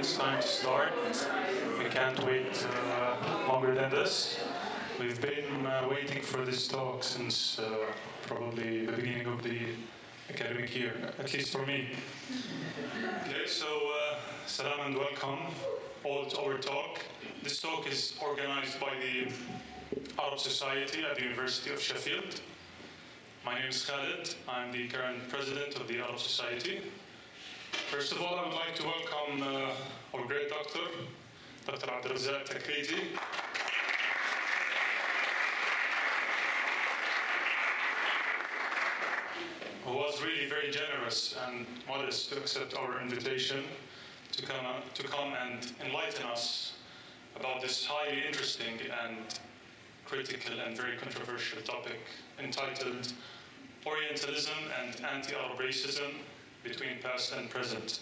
it's time to start. We can't wait longer than this. We've been waiting for this talk since probably the beginning of the academic year, at least for me. Okay, so salam and welcome all to our talk. This talk is organized by the Arab Society at the University of Sheffield. My name is Khalid. I'm the current president of the Arab Society. First of all, I would like to welcome our great doctor, Dr. Abdel Razzak Takriti. Who was really very generous and modest to accept our invitation to come and enlighten us about this highly interesting and critical and very controversial topic entitled Orientalism and Anti-Arab Racism between past and present.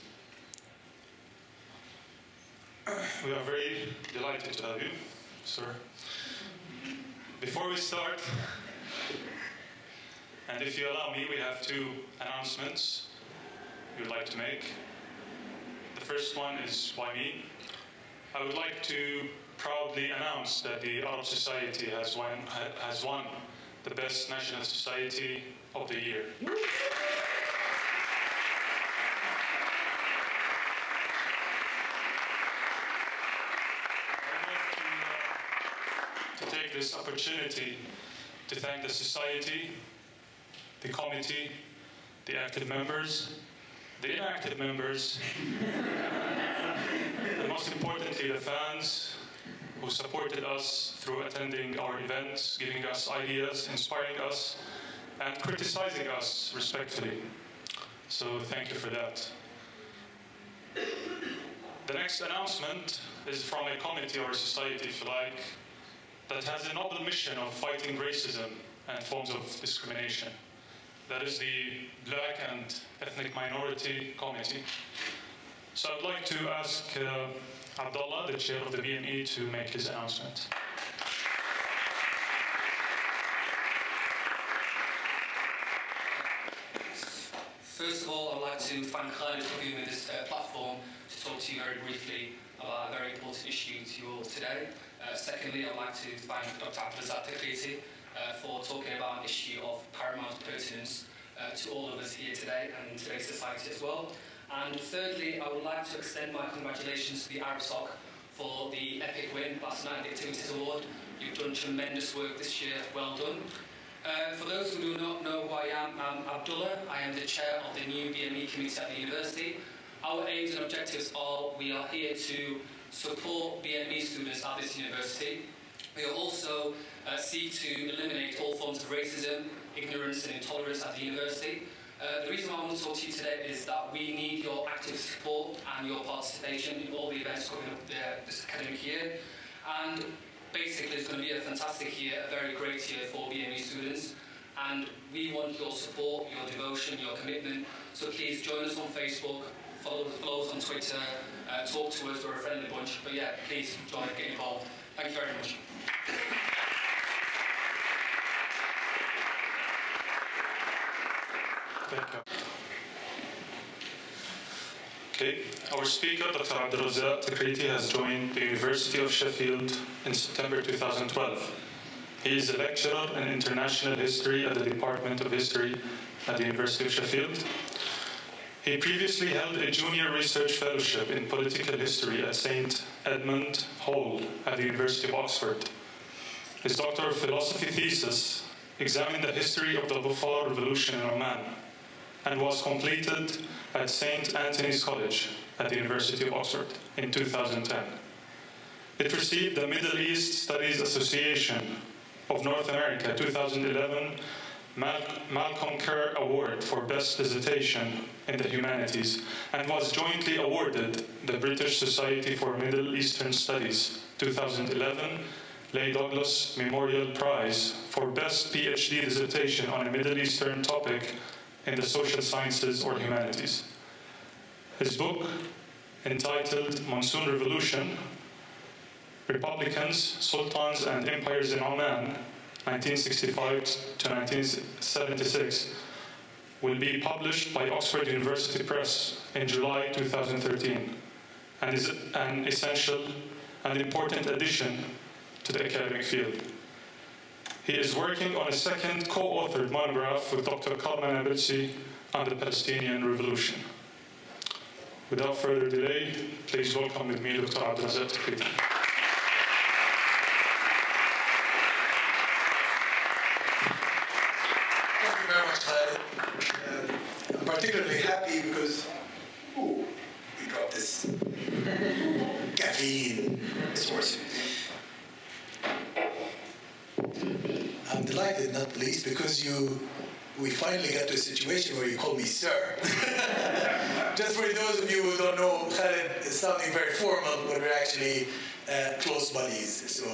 We are very delighted to have you, sir. Before we start, and if you allow me, we have two announcements we would like to make. The first one is by me. I would like to proudly announce that the Arab Society has won the Best National Society of the Year. To take this opportunity to thank the Society, the committee, the active members, the inactive members, and most importantly, the fans who supported us through attending our events, giving us ideas, inspiring us, and criticizing us respectfully. So thank you for that. The next announcement is from a committee or a society, if you like, that has a noble mission of fighting racism and forms of discrimination. That is the Black and Ethnic Minority Committee. So I'd like to ask Abdallah, the chair of the BME, to make his announcement. First of all, I'd like to thank Khalid for giving me this platform to talk to you very briefly about a very important issue to you all today. Secondly, I'd like to thank Dr. Abdel Razzak Takriti for talking about an issue of paramount pertinence to all of us here today and in today's society as well. And thirdly, I would like to extend my congratulations to the Arab Soc for the epic win last night at the Activities Award. You've done tremendous work this year, well done. For those who do not know who I am, I'm Abdullah. I am the chair of the new BME committee at the university. Our aims and objectives are, we are here to support BME students at this university. We will also seek to eliminate all forms of racism, ignorance and intolerance at the university. The reason why I want to talk to you today is that we need your active support and your participation in all the events coming up this academic year. And basically it's going to be a fantastic year, a very great year for BME students. And we want your support, your devotion, your commitment. So please join us on Facebook, follow us on Twitter, talk to us, we're a friendly bunch. But yeah, please join, get involved. Thank you very much. Thank you. Okay, our speaker, Dr. Abdel Razzak Takriti, has joined the University of Sheffield in September 2012. He is a lecturer in international history at the Department of History at the University of Sheffield. He previously held a junior research fellowship in political history at St. Edmund Hall at the University of Oxford. His Doctor of Philosophy thesis examined the history of the Dhofar Revolution in Oman and was completed at St. Anthony's College at the University of Oxford in 2010. It received the Middle East Studies Association of North America 2011 Malcolm Kerr Award for Best Dissertation in the Humanities and was jointly awarded the British Society for Middle Eastern Studies 2011 Leigh Douglas Memorial Prize for Best PhD Dissertation on a Middle Eastern topic in the social sciences or humanities. His book, entitled Monsoon Revolution, Republicans, Sultans and Empires in Oman, 1965 to 1976, will be published by Oxford University Press in July 2013. and is an essential and important addition to the academic field. He is working on a second co-authored monograph with Dr. Kalman Abetsi on the Palestinian Revolution. Without further delay, please welcome with me Dr. Abdel Razzak Takriti. Thank you very much, Khaled. I'm particularly happy because, we dropped this caffeine source. I'm delighted, not least, because we finally got to a situation where you call me sir. Just for those of you who don't know, Khaled is sounding very formal, but we're actually close buddies. So,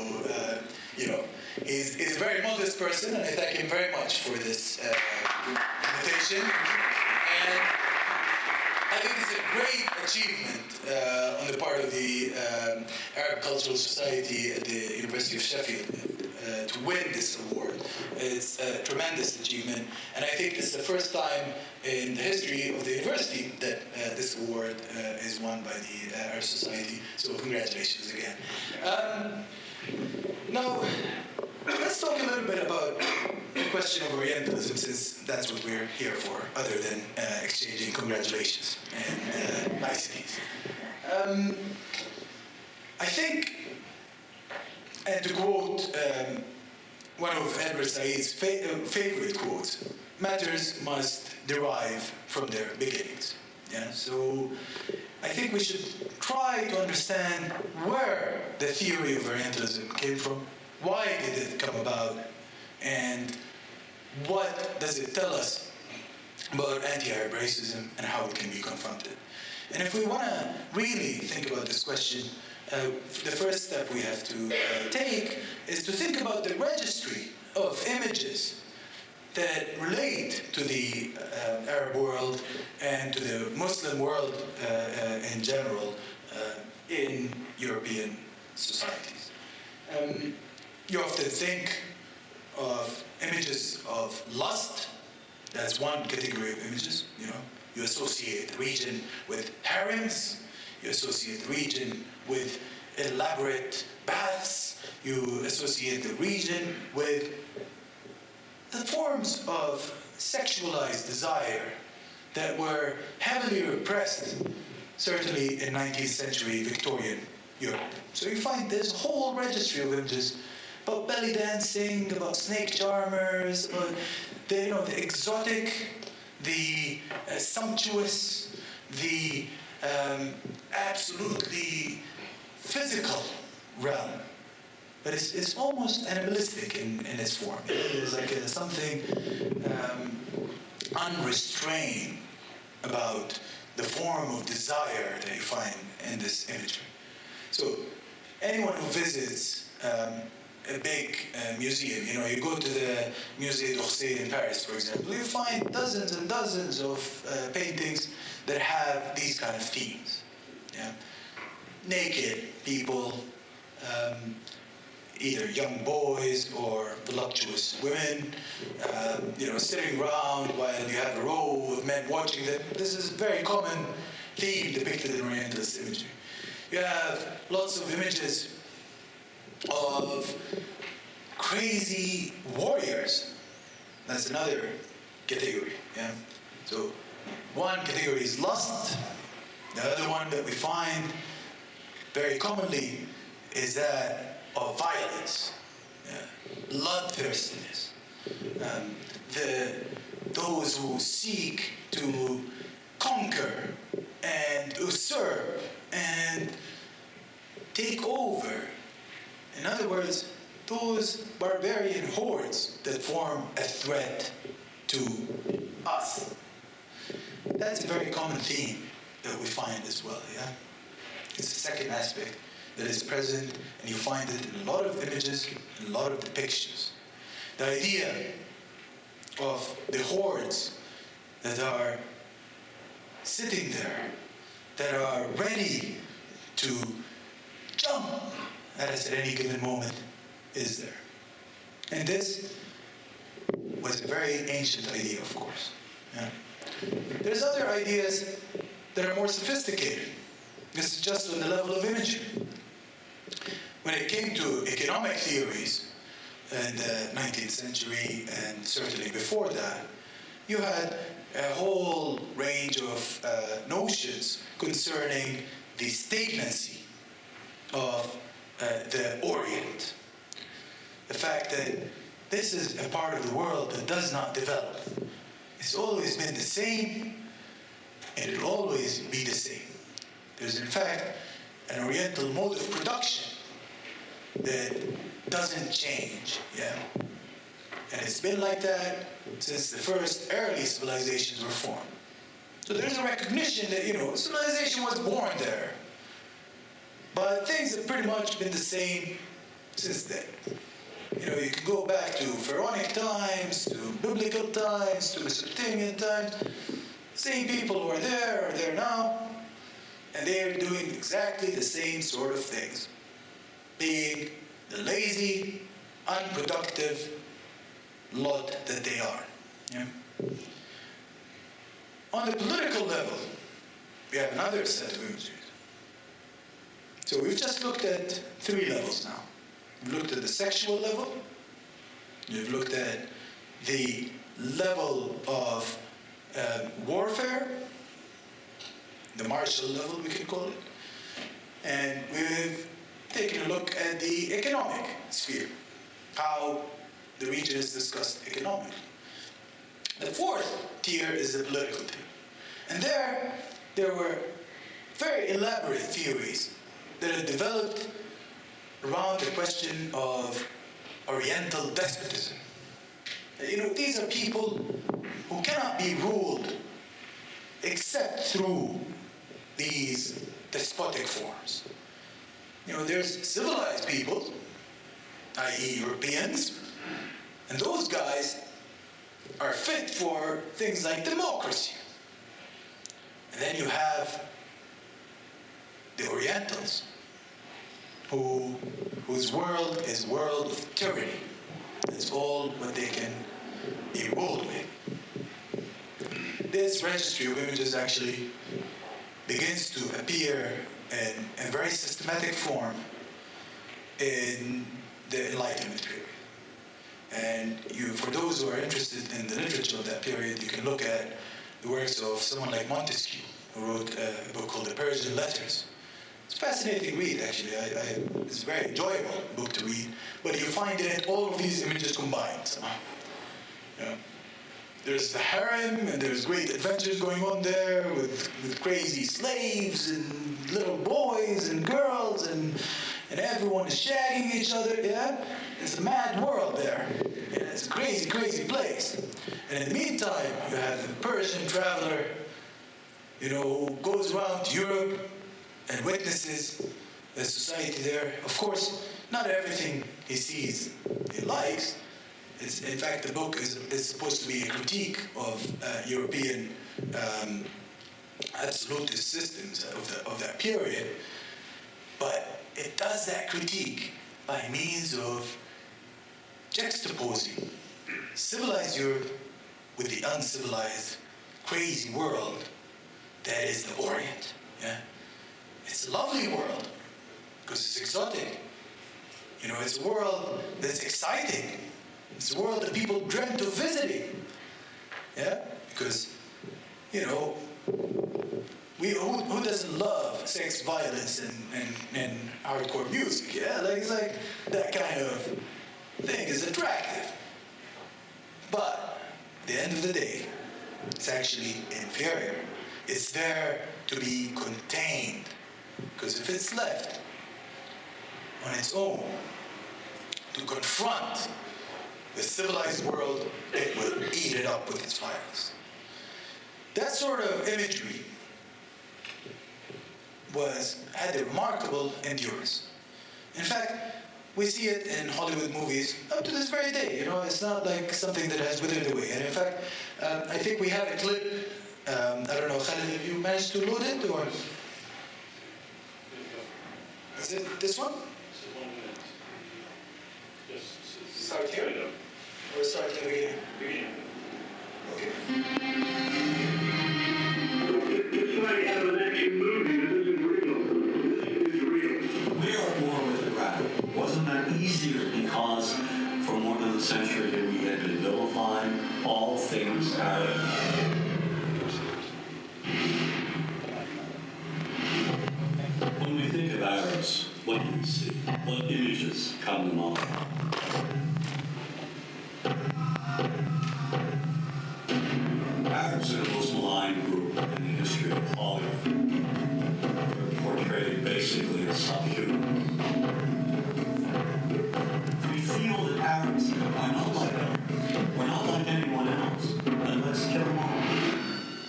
he's a very modest person, and I thank him very much for this invitation. And I think it's a great achievement on the part of the Arab Cultural Society at the University of Sheffield to win this award. It's a tremendous achievement, and I think it's the first time in the history of the university that this award is won by the Arab Society. So congratulations again. Now, let's talk a little bit about the question of Orientalism, since that's what we're here for, other than exchanging congratulations and niceties. I think, and to quote one of Edward Said's favorite quotes, matters must derive from their beginnings. Yeah? So I think we should try to understand where the theory of Orientalism came from, why did it come about, and what does it tell us about anti-Arab racism and how it can be confronted. And if we want to really think about this question, the first step we have to take is to think about the registry of images that relate to the Arab world and to the Muslim world in general in European societies. You often think of images of lust. That's one category of images. You associate the region with harems. You associate the region with elaborate baths. You associate the region with the forms of sexualized desire that were heavily repressed, certainly in 19th century Victorian Europe. So you find this whole registry of images about belly dancing, about snake charmers, about the exotic, the sumptuous, the absolutely physical realm. But it's almost animalistic in its form. It is like something unrestrained about the form of desire that you find in this imagery. So anyone who visits a big museum, you go to the Musée d'Orsay in Paris, for example, you find dozens and dozens of paintings that have these kind of themes. Yeah? Naked people, either young boys or voluptuous women, sitting around while you have a row of men watching them. This is a very common theme depicted in Orientalist imagery. You have lots of images of crazy warriors. That's another category. Yeah. So one category is lust. The other one that we find very commonly is that of violence, bloodthirstiness. Those who seek to conquer and usurp and take over. In other words, those barbarian hordes that form a threat to us. That's a very common theme that we find as well, yeah? It's the second aspect that is present, and you find it in a lot of images, in a lot of depictions. The idea of the hordes that are sitting there, that are ready to jump at us at any given moment, is there. And this was a very ancient idea, of course. Yeah. There's other ideas that are more sophisticated. This is just on the level of imagery. When it came to economic theories in the 19th century and certainly before that, you had a whole range of notions concerning the stagnancy of the Orient. The fact that this is a part of the world that does not develop. It's always been the same, and it'll always be the same. There's, in fact, an Oriental mode of production that doesn't change, yeah? And it's been like that since the first early civilizations were formed. So there's a recognition that, civilization was born there. But things have pretty much been the same since then. You can go back to Pharaonic times, to biblical times, to Mesopotamian times. Same people who are there now, and they're doing exactly the same sort of things. Being the lazy, unproductive lot that they are. Yeah? On the political level, we have another set of images. So we've just looked at 3 levels now. We've looked at the sexual level. We've looked at the level of warfare, the martial level, we can call it. And we've taken a look at the economic sphere, how the region is discussed economically. The 4th tier is the political tier. And there were very elaborate theories that had developed around the question of Oriental despotism. These are people who cannot be ruled except through these despotic forms. There's civilized people, i.e. Europeans, and those guys are fit for things like democracy. And then you have the Orientals, whose world is world of tyranny. It's all what they can be ruled with. This registry of images actually begins to appear in a very systematic form in the Enlightenment period. And for those who are interested in the literature of that period, you can look at the works of someone like Montesquieu, who wrote a book called The Persian Letters. It's a fascinating read, actually. It's a very enjoyable book to read. But you find in it all of these images combined. There's the harem, and there's great adventures going on there with crazy slaves and little boys and girls, and everyone is shagging each other, yeah? It's a mad world there. Yeah, it's a crazy, crazy place. And in the meantime, you have the Persian traveler, who goes around Europe and witnesses the society there. Of course, not everything he sees he likes. In fact, the book is supposed to be a critique of European absolutist systems of that period. But it does that critique by means of juxtaposing civilized Europe with the uncivilized, crazy world that is the Orient. Yeah? It's a lovely world because it's exotic. It's a world that's exciting. It's a world that people dreamt of visiting. Yeah? Because, who doesn't love sex, violence, and hardcore music? Yeah? It's like that kind of thing is attractive. But at the end of the day, it's actually inferior. It's there to be contained. Because if it's left on its own to confront the civilized world, it will eat it up with its violence. That sort of imagery had a remarkable endurance. In fact, we see it in Hollywood movies up to this very day. It's not like something that has withered away. And in fact, I think we have a clip. I don't know, Khalid, have you managed to load it, or is it this one? Start here? Or start in the beginning? Okay. This might have an action movie that isn't real. century that we had been vilifying all things Arab. When we think of Arabs, what do we see? What images come to mind? Arabs are the most maligned group in the history of Hollywood. They're portrayed basically as subhumans. We feel that Arabs are not like us. We're not like anyone else. Then let's kill them all.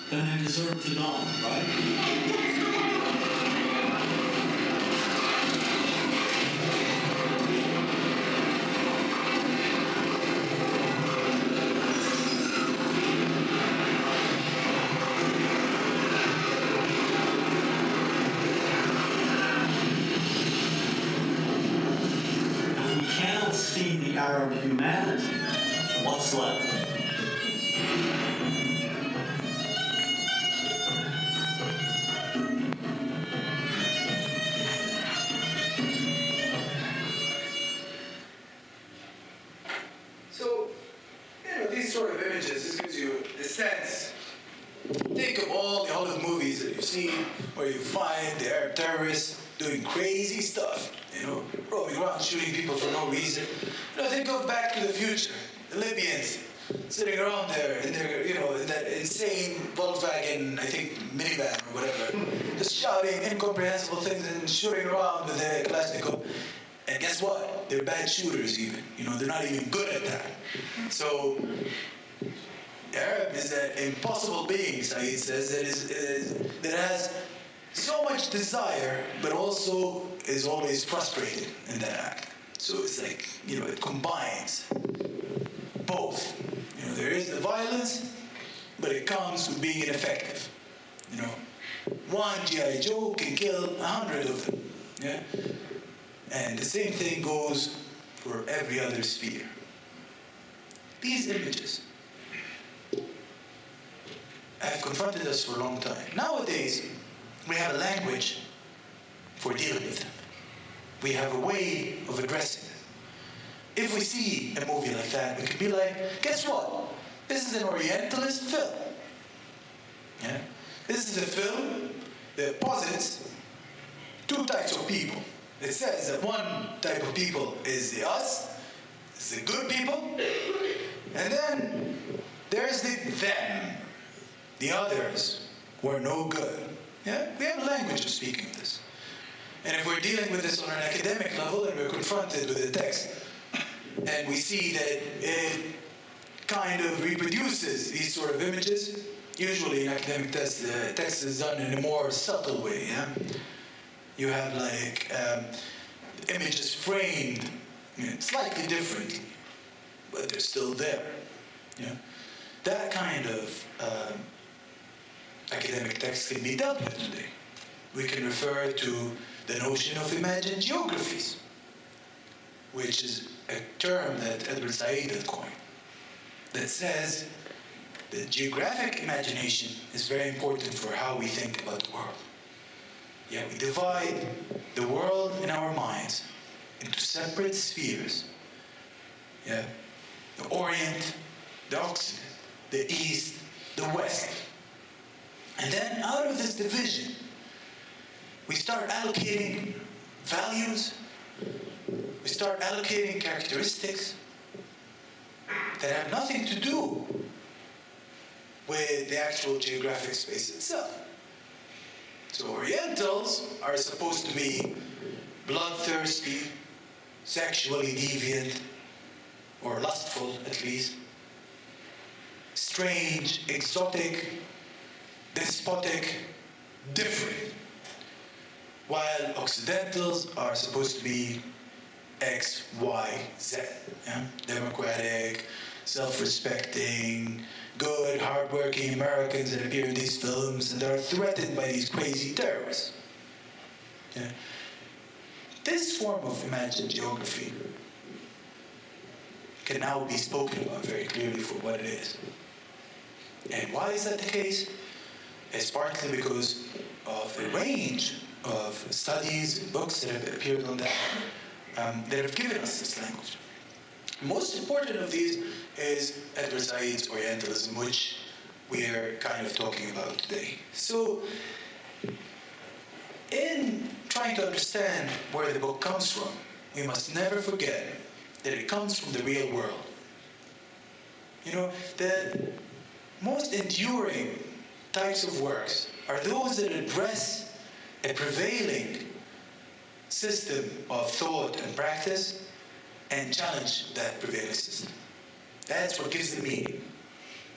Then they deserve to die, right? Arab humanity, what's left? So, these sort of images, this gives you a sense. Think of all the Hollywood movies that you've seen where you find the Arab terrorists doing crazy stuff, roaming around shooting people for no reason. Think of Back to the Future, the Libyans sitting around there in their, in that insane Volkswagen, I think, minivan or whatever, just shouting incomprehensible things and shooting around with their Kalashnikov. And guess what? They're bad shooters even. They're not even good at that. So, Arab is an impossible being, Said says, that has so much desire, but also is always frustrated in that act. So it's like, it combines both. There is the violence, but it comes with being ineffective. One G.I. Joe can kill 100 of them. Yeah? And the same thing goes for every other sphere. These images have confronted us for a long time. Nowadays, we have a language for dealing with them. We have a way of addressing them. If we see a movie like that, we can be like, guess what? This is an Orientalist film. Yeah? This is a film that posits two types of people. It says that one type of people is the us, is the good people, and then there's the them, the others who are no good. Yeah? We have a language of speaking of this. And if we're dealing with this on an academic level and we're confronted with a text and we see that it kind of reproduces these sort of images, usually in academic tests, the text is done in a more subtle way. Yeah? You have images framed slightly differently, but they're still there. Yeah? That kind of academic text can be dealt with today. We can refer to the notion of imagined geographies, which is a term that Abdel Razzak had coined, that says that geographic imagination is very important for how we think about the world. Yeah, we divide the world in our minds into separate spheres. Yeah, the Orient, the Occident, the East, the West. And then out of this division, we start allocating values, we start allocating characteristics that have nothing to do with the actual geographic space itself. So Orientals are supposed to be bloodthirsty, sexually deviant, or lustful at least, strange, exotic, despotic, different. While Occidentals are supposed to be X, Y, Z. Yeah? Democratic, self-respecting, good, hardworking Americans that appear in these films and are threatened by these crazy terrorists. Yeah? This form of imagined geography can now be spoken about very clearly for what it is. And why is that the case? It's partly because of a range of studies, books that have appeared on that, that have given us this language. Most important of these is Edward Said's Orientalism, which we are kind of talking about today. So, in trying to understand where the book comes from, we must never forget that it comes from the real world. You know, the most enduring types of works are those that address a prevailing system of thought and practice and challenge that prevailing system. That's what gives the meaning.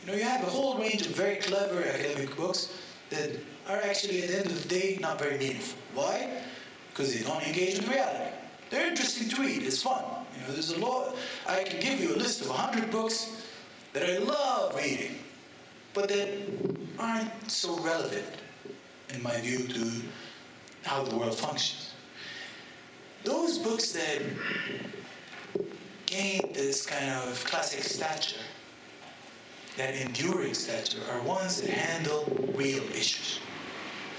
You know, you have a whole range of very clever academic books that are actually, at the end of the day, not very meaningful. Why? Because they don't engage with reality. They're interesting to read. It's fun. You know, there's a lot. I can give you a list of 100 books that I love reading, but that aren't so relevant, in my view, to how the world functions. Those books that gain this kind of classic stature, that enduring stature, are ones that handle real issues.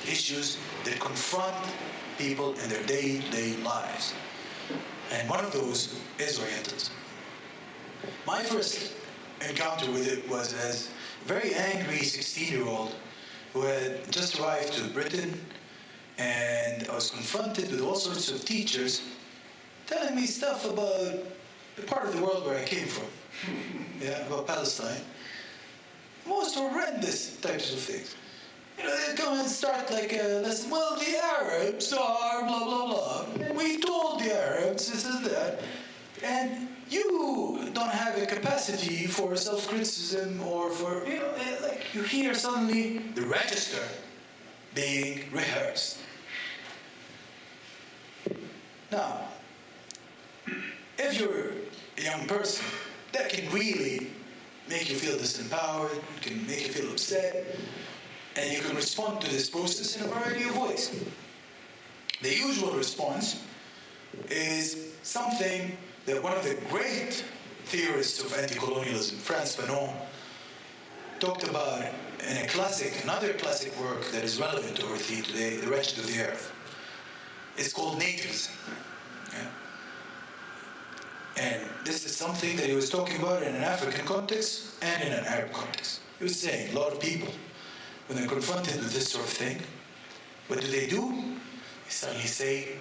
Issues that confront people in their day-to-day lives. And one of those is Orientalism. My first encounter with it was as a very angry 16-year-old who had just arrived to Britain, and I was confronted with all sorts of teachers telling me stuff about the part of the world where I came from, about Palestine. Most horrendous types of things. You know, they come and start like a lesson. Well, the Arabs are blah, blah, blah. And we told the Arabs this and that. And you don't have a capacity for self-criticism or for, you know, like you hear suddenly the register being rehearsed. Now, if you're a young person, that can really make you feel disempowered, it can make you feel upset, and you can respond to this process in a variety of ways. The usual response is something that one of the great theorists of anti-colonialism, Frantz Fanon, talked about in another classic work that is relevant to our theme today, The Wretched of the Earth. It's called nativism. And this is something that he was talking about in an African context and in an Arab context. He was saying a lot of people, when they're confronted with this sort of thing, what do? They suddenly say,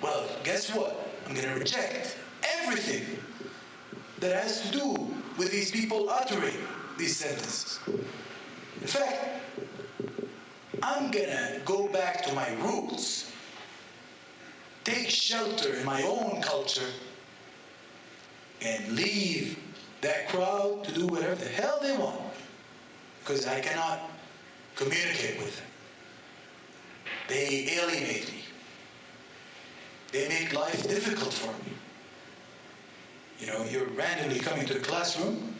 well, guess what? I'm going to reject everything that has to do with these people uttering these sentences. In fact, I'm going to go back to my roots, take shelter in my own culture, and leave that crowd to do whatever the hell they want, because I cannot communicate with them. They alienate me. They make life difficult for me. You know, you're randomly coming to a classroom,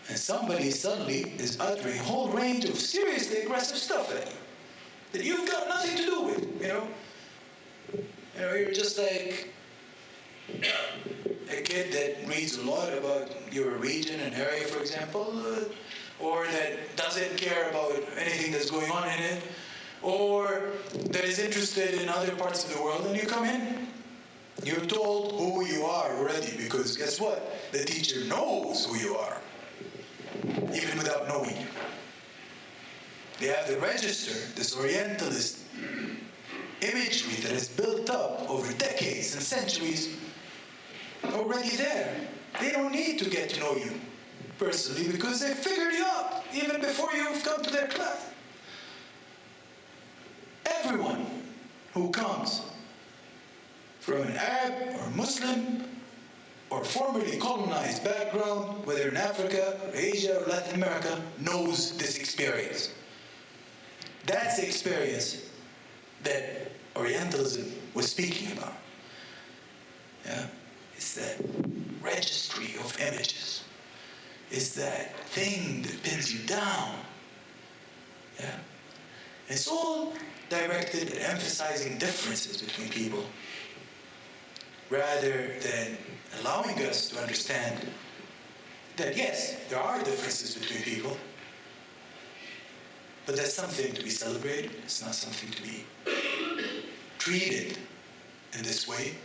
and somebody suddenly is uttering a whole range of seriously aggressive stuff at you that you've got nothing to do with, you know. You know, you're just like a kid that reads a lot about your region and area, for example, or that doesn't care about anything that's going on in it, or that is interested in other parts of the world, and you come in, you're told who you are already, because guess what? The teacher knows who you are, even without knowing you. They have the register, this Orientalist imagery that is built up over decades and centuries already there. They don't need to get to know you personally because they figured you out even before you've come to their class. Everyone who comes from an Arab or Muslim or formerly colonized background, whether in Africa or Asia or Latin America, knows this experience. That's the experience that Orientalism was speaking about. It's that registry of images. It's that thing that pins you down. It's all directed at emphasizing differences between people rather than allowing us to understand that, yes, there are differences between people, but that's something to be celebrated. It's not something to be treated in this way.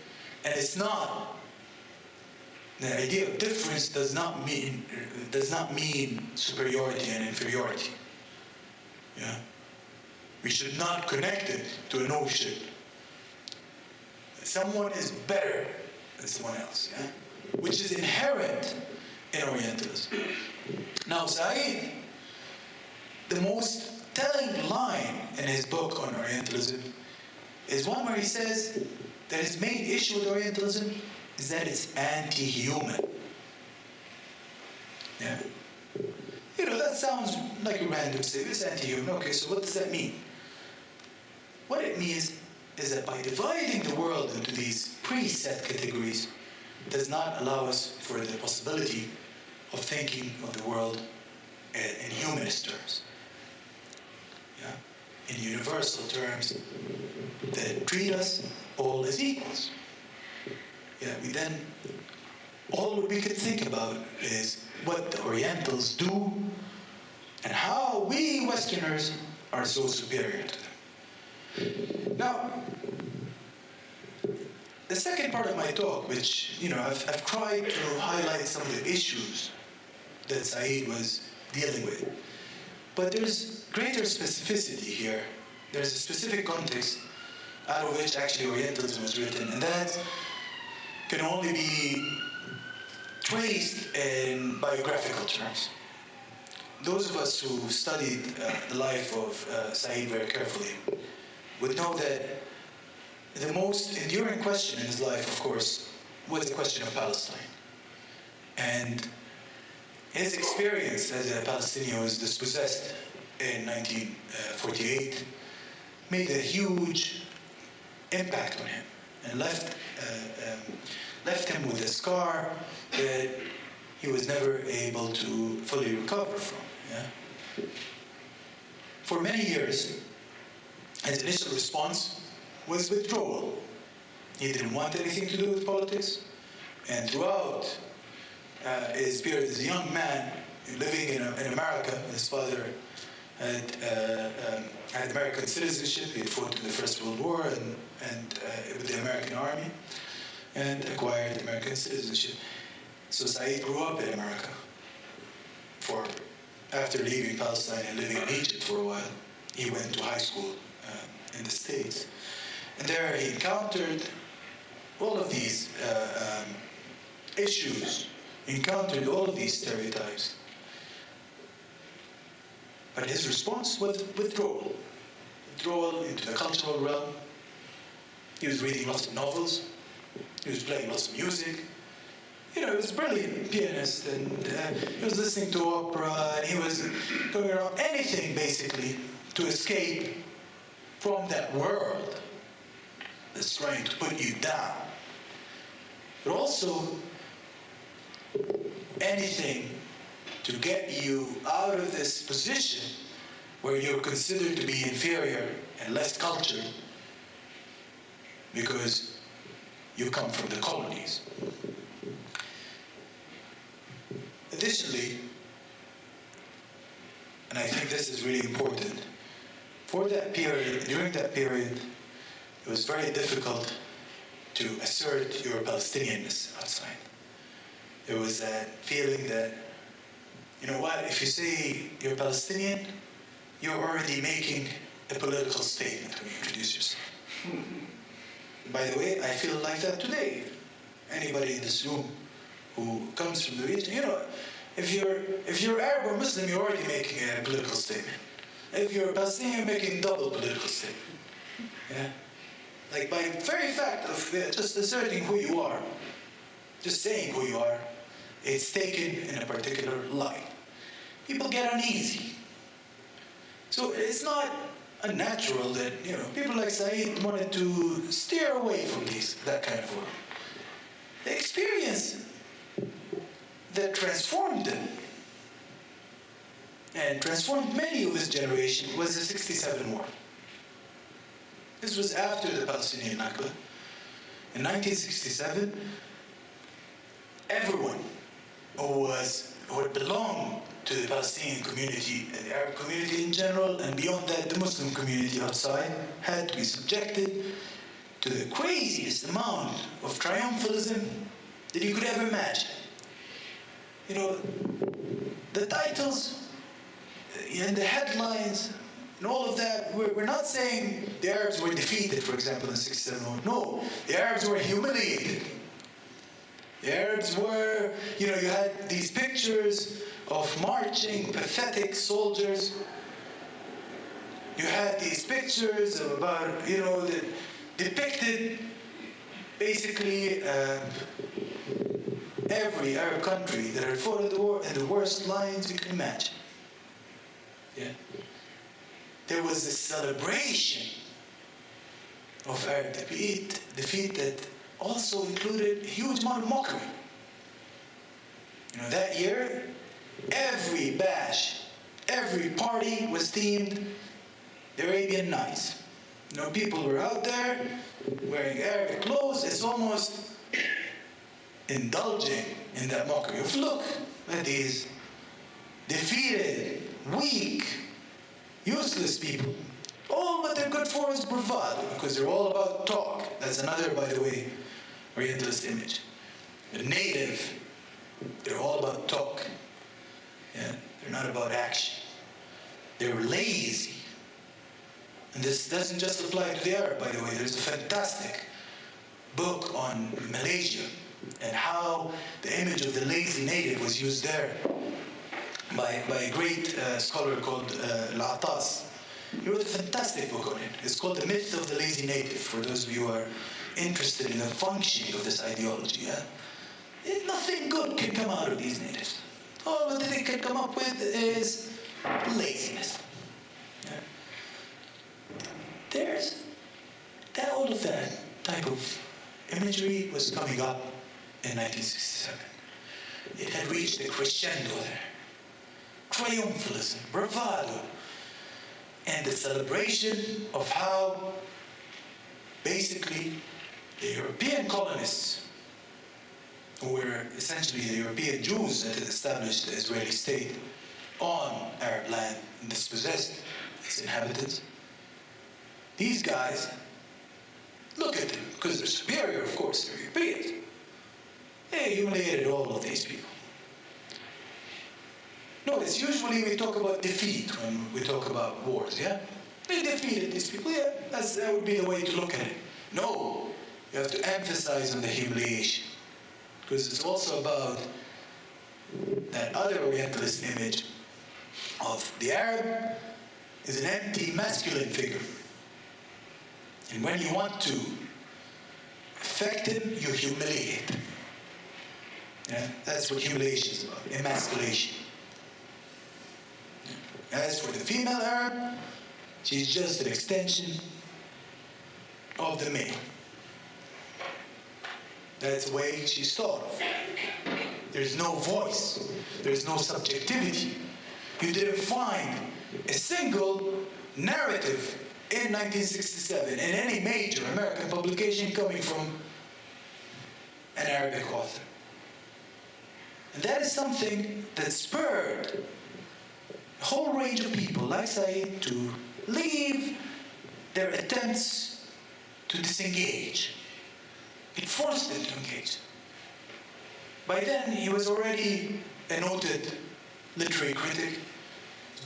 And it's not The idea of difference does not mean superiority and inferiority. Yeah? We should not connect it to a notion that someone is better than someone else, yeah? Which is inherent in Orientalism. Now, Said, the most telling line in his book on Orientalism is one where he says that his main issue with Orientalism is that it's anti-human. Yeah. You know, that sounds like a random statement. It's anti-human. Okay, so what does that mean? What it means is that by dividing the world into these preset categories, it does not allow us for the possibility of thinking of the world in humanist terms. Yeah? In universal terms that treat us all as equals. Yeah, all we could think about is what the Orientals do and how we Westerners are so superior to them. Now, the second part of my talk, which, I've tried to highlight some of the issues that Said was dealing with. But there's greater specificity here. There's a specific context out of which actually Orientalism was written, and that can only be traced in biographical terms. Those of us who studied the life of Said very carefully would know that the most enduring question in his life, of course, was the question of Palestine. And his experience as a Palestinian who was dispossessed in 1948 made a huge impact on him and left him with a scar that he was never able to fully recover from. Yeah? For many years, his initial response was withdrawal. He didn't want anything to do with politics, and throughout his period as a young man living in America, his father had American citizenship. He had fought in the First World War and with the American Army, and acquired American citizenship. So Said grew up in America. After leaving Palestine and living in Egypt for a while, he went to high school in the States. And there he encountered all of these issues, encountered all of these stereotypes. But his response was withdrawal. Withdrawal into the cultural realm. He was reading lots of novels. He was playing lots of music. He was a brilliant pianist, and he was listening to opera, and he was going around anything, basically, to escape from that world that's trying to put you down. But also, anything to get you out of this position where you're considered to be inferior and less cultured because you come from the colonies. Additionally, and I think this is really important, during that period, it was very difficult to assert your Palestinianness outside. There was that feeling that, if you say you're Palestinian, you're already making a political statement when you introduce yourself. By the way, I feel like that today. Anybody in this room who comes from the region, if you're Arab or Muslim, you're already making a political statement. If you're Palestinian, you're making double political statement. Yeah? Like by very fact of just asserting who you are, just saying who you are, it's taken in a particular light. People get uneasy. So it's not unnatural that, people like Said wanted to steer away from that kind of world. The experience that transformed him and transformed many of his generation was the '67 war. This was after the Palestinian Nakba. In 1967, everyone who had belonged to the Palestinian community and the Arab community in general, and beyond that, the Muslim community outside, had to be subjected to the craziest amount of triumphalism that you could ever imagine. You know, the titles and the headlines and all of that, we're not saying the Arabs were defeated, for example, in 67. No, the Arabs were humiliated. The Arabs were, you know, you had these pictures of marching, pathetic soldiers. You had these pictures about, you know, that depicted basically every Arab country that had fought in the war in the worst lines you can imagine. Yeah. There was a celebration of Arab defeat that also included a huge amount of mockery. You know, that year, every bash, every party was themed the Arabian Nights. You know, people were out there wearing Arabic clothes. It's almost indulging in that mockery of, look at these defeated, weak, useless people. All what they're good for is bravado, because they're all about talk. That's another, by the way, Orientalist image. The native, they're all about talk. Yeah, they're not about action. They're lazy. And this doesn't just apply to the Arab, by the way. There's a fantastic book on Malaysia and how the image of the lazy native was used there by a great scholar called Al-Attas. He wrote a fantastic book on it. It's called The Myth of the Lazy Native, for those of you who are interested in the functioning of this ideology. Yeah? Nothing good can come out of these natives. All that they can come up with is laziness. Yeah? All of that type of imagery was coming up in 1967. It had reached a crescendo there. Triumphalism, bravado, and the celebration of how basically the European colonists, who were essentially the European Jews that had established the Israeli state on Arab land and dispossessed its inhabitants, these guys, look at them, because they're superior, of course, they're Europeans. They humiliated all of these people. Notice, usually we talk about defeat when we talk about wars, yeah? They defeated these people, yeah, that would be the way to look at it. No, you have to emphasize on the humiliation, because it's also about that other Orientalist image of the Arab is an empty masculine figure. And when you want to affect him, you humiliate him. Yeah? That's what humiliation is about, emasculation. As for the female Arab, she's just an extension of the male. That's the way she's thought of. There's no voice. There's no subjectivity. You didn't find a single narrative in 1967 in any major American publication coming from an Arabic author. And that is something that spurred a whole range of people, like Said, to leave their attempts to disengage. It forced them to engage. By then, he was already a noted literary critic,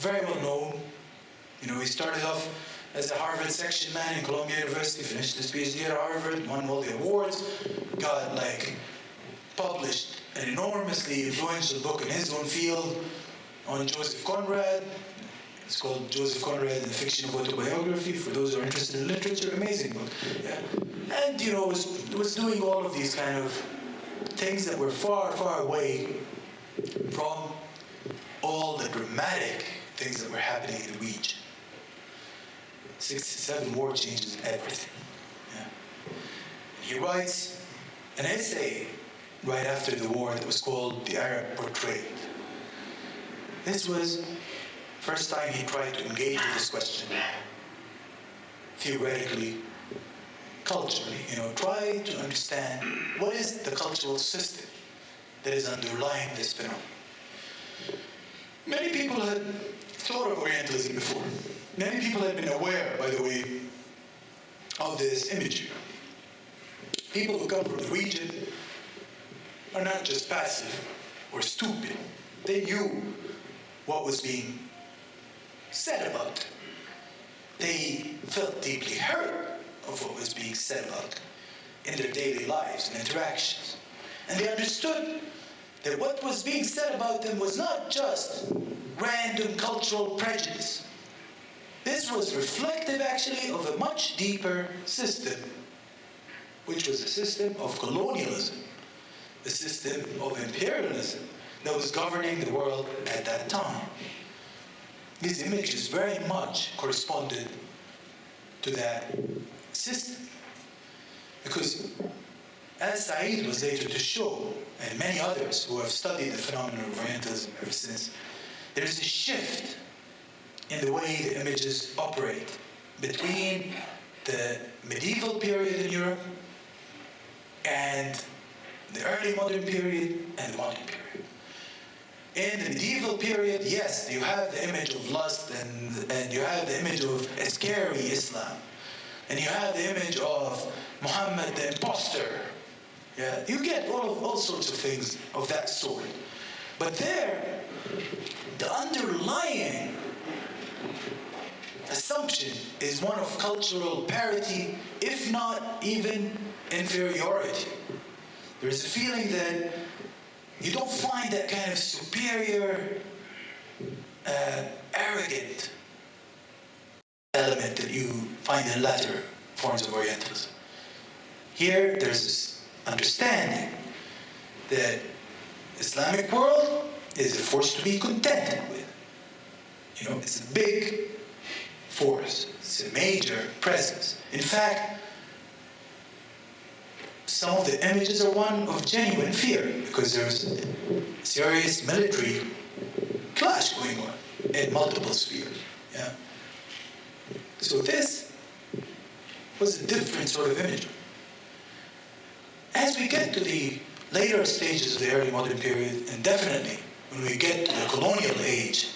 very well known. You know, he started off as a Harvard section man in Columbia University, finished his PhD at Harvard, won all the awards, got published an enormously influential book in his own field on Joseph Conrad. It's called Joseph Conrad and the Fiction of Autobiography, for those who are interested in literature. Amazing book. Yeah. And, you know, was doing all of these kind of things that were far, far away from all the dramatic things that were happening in the region. 67 war changes everything. Yeah. He writes an essay right after the war that was called The Arab Portrait. This was the first time he tried to engage with this question, theoretically, culturally, you know, try to understand what is the cultural system that is underlying this phenomenon. Many people had thought of Orientalism before. Many people had been aware, by the way, of this imagery. People who come from the region are not just passive or stupid. They knew what was being said about them. They felt deeply hurt of what was being said about them in their daily lives and interactions. And they understood that what was being said about them was not just random cultural prejudice. This was reflective, actually, of a much deeper system, which was a system of colonialism, a system of imperialism that was governing the world at that time. These images very much corresponded to that system. Because as Said was later to show, and many others who have studied the phenomenon of Orientalism ever since, there is a shift in the way the images operate between the medieval period in Europe and the early modern period and the modern period. In the medieval period, yes, you have the image of lust and you have the image of a scary Islam. And you have the image of Mohamed the imposter. Yeah, you get all sorts of things of that sort. But there, the underlying assumption is one of cultural parity, if not even inferiority. There's a feeling that you don't find that kind of superior, arrogant element that you find in latter forms of Orientalism. Here, there's this understanding that Islamic world is a force to be contented with. You know, it's a big force. It's a major presence. In fact, some of the images are one of genuine fear because there's a serious military clash going on in multiple spheres. Yeah. So this was a different sort of imagery. As we get to the later stages of the early modern period, and definitely when we get to the colonial age,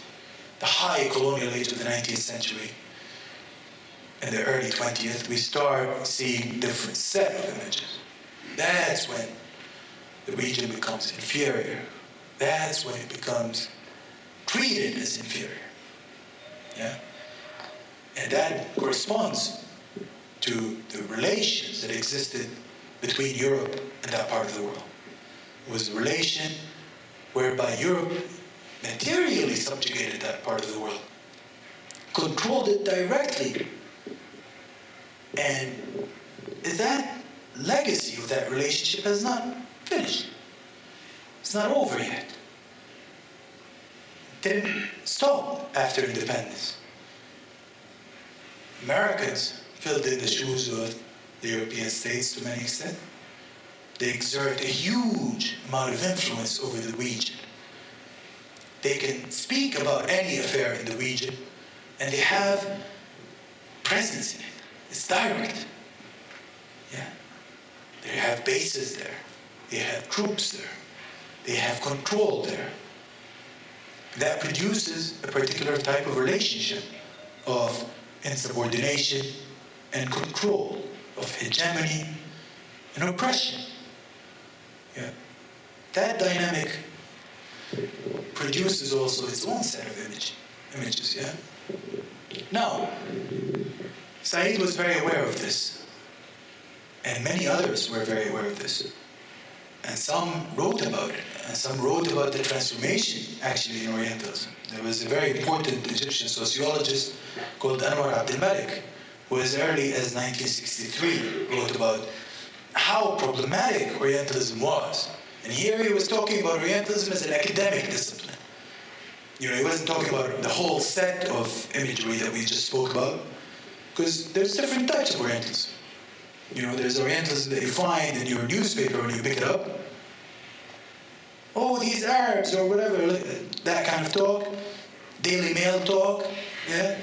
the high colonial age of the 19th century, and the early 20th, we start seeing different set of images. That's when the region becomes inferior. That's when it becomes treated as inferior. Yeah? And that corresponds to the relations that existed between Europe and that part of the world. It was a relation whereby Europe materially subjugated that part of the world, controlled it directly. And that legacy of that relationship has not finished. It's not over yet. It didn't stop after independence. Americans filled in the shoes of the European states to many extent. They exert a huge amount of influence over the region. They can speak about any affair in the region, and they have presence in it. It's direct. Yeah. They have bases there. They have troops there. They have control there. That produces a particular type of relationship of insubordination and control, of hegemony and oppression. Yeah. That dynamic produces also its own set of images. Yeah. Now, Said was very aware of this, and many others were very aware of this. And some wrote about it, and some wrote about the transformation actually in Orientalism. There was a very important Egyptian sociologist called Abdel Razzak, who as early as 1963 wrote about how problematic Orientalism was. And here he was talking about Orientalism as an academic discipline. You know, he wasn't talking about the whole set of imagery that we just spoke about, because there's different types of Orientalism. You know, there's Orientalism that you find in your newspaper when you pick it up. Oh, these Arabs or whatever, that kind of talk. Daily Mail talk, yeah?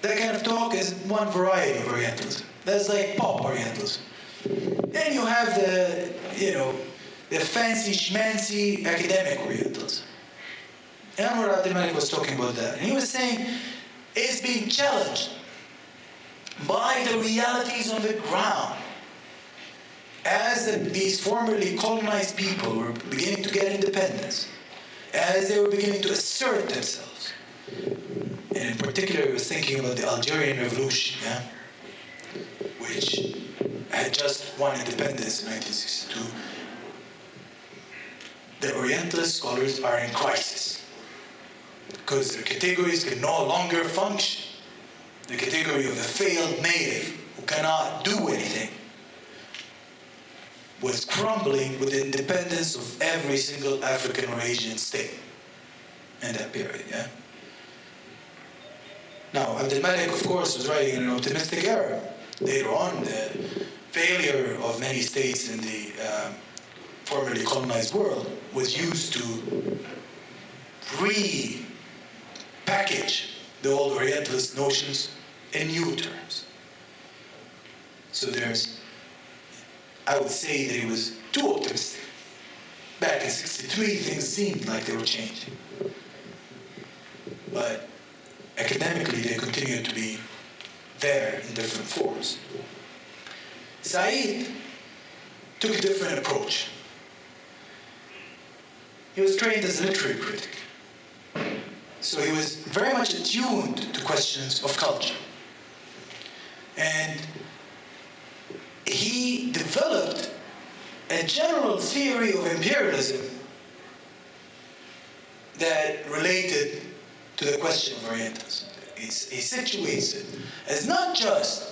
That kind of talk is one variety of Orientalism. That's like pop Orientalism. Then you have the, the fancy schmancy academic Orientalism. And Abdel Razzak was talking about that. And he was saying it's being challenged by the realities on the ground. as these formerly colonized people were beginning to get independence, as they were beginning to assert themselves, and in particular, I was thinking about the Algerian Revolution, yeah, which had just won independence in 1962. The Orientalist scholars are in crisis because their categories can no longer function. The category of the failed native who cannot do anything was crumbling with the independence of every single African or Asian state in that period, yeah? Now, Abdel Malik, of course, was writing in an optimistic era. Later on, the failure of many states in the formerly colonized world was used to repackage the old Orientalist notions in new terms. So I would say that he was too optimistic. Back in 63, things seemed like they were changing. But academically, they continued to be there in different forms. Said took a different approach. He was trained as a literary critic. So he was very much attuned to questions of culture. And he developed a general theory of imperialism that related to the question of Orientalism. He situates it as not just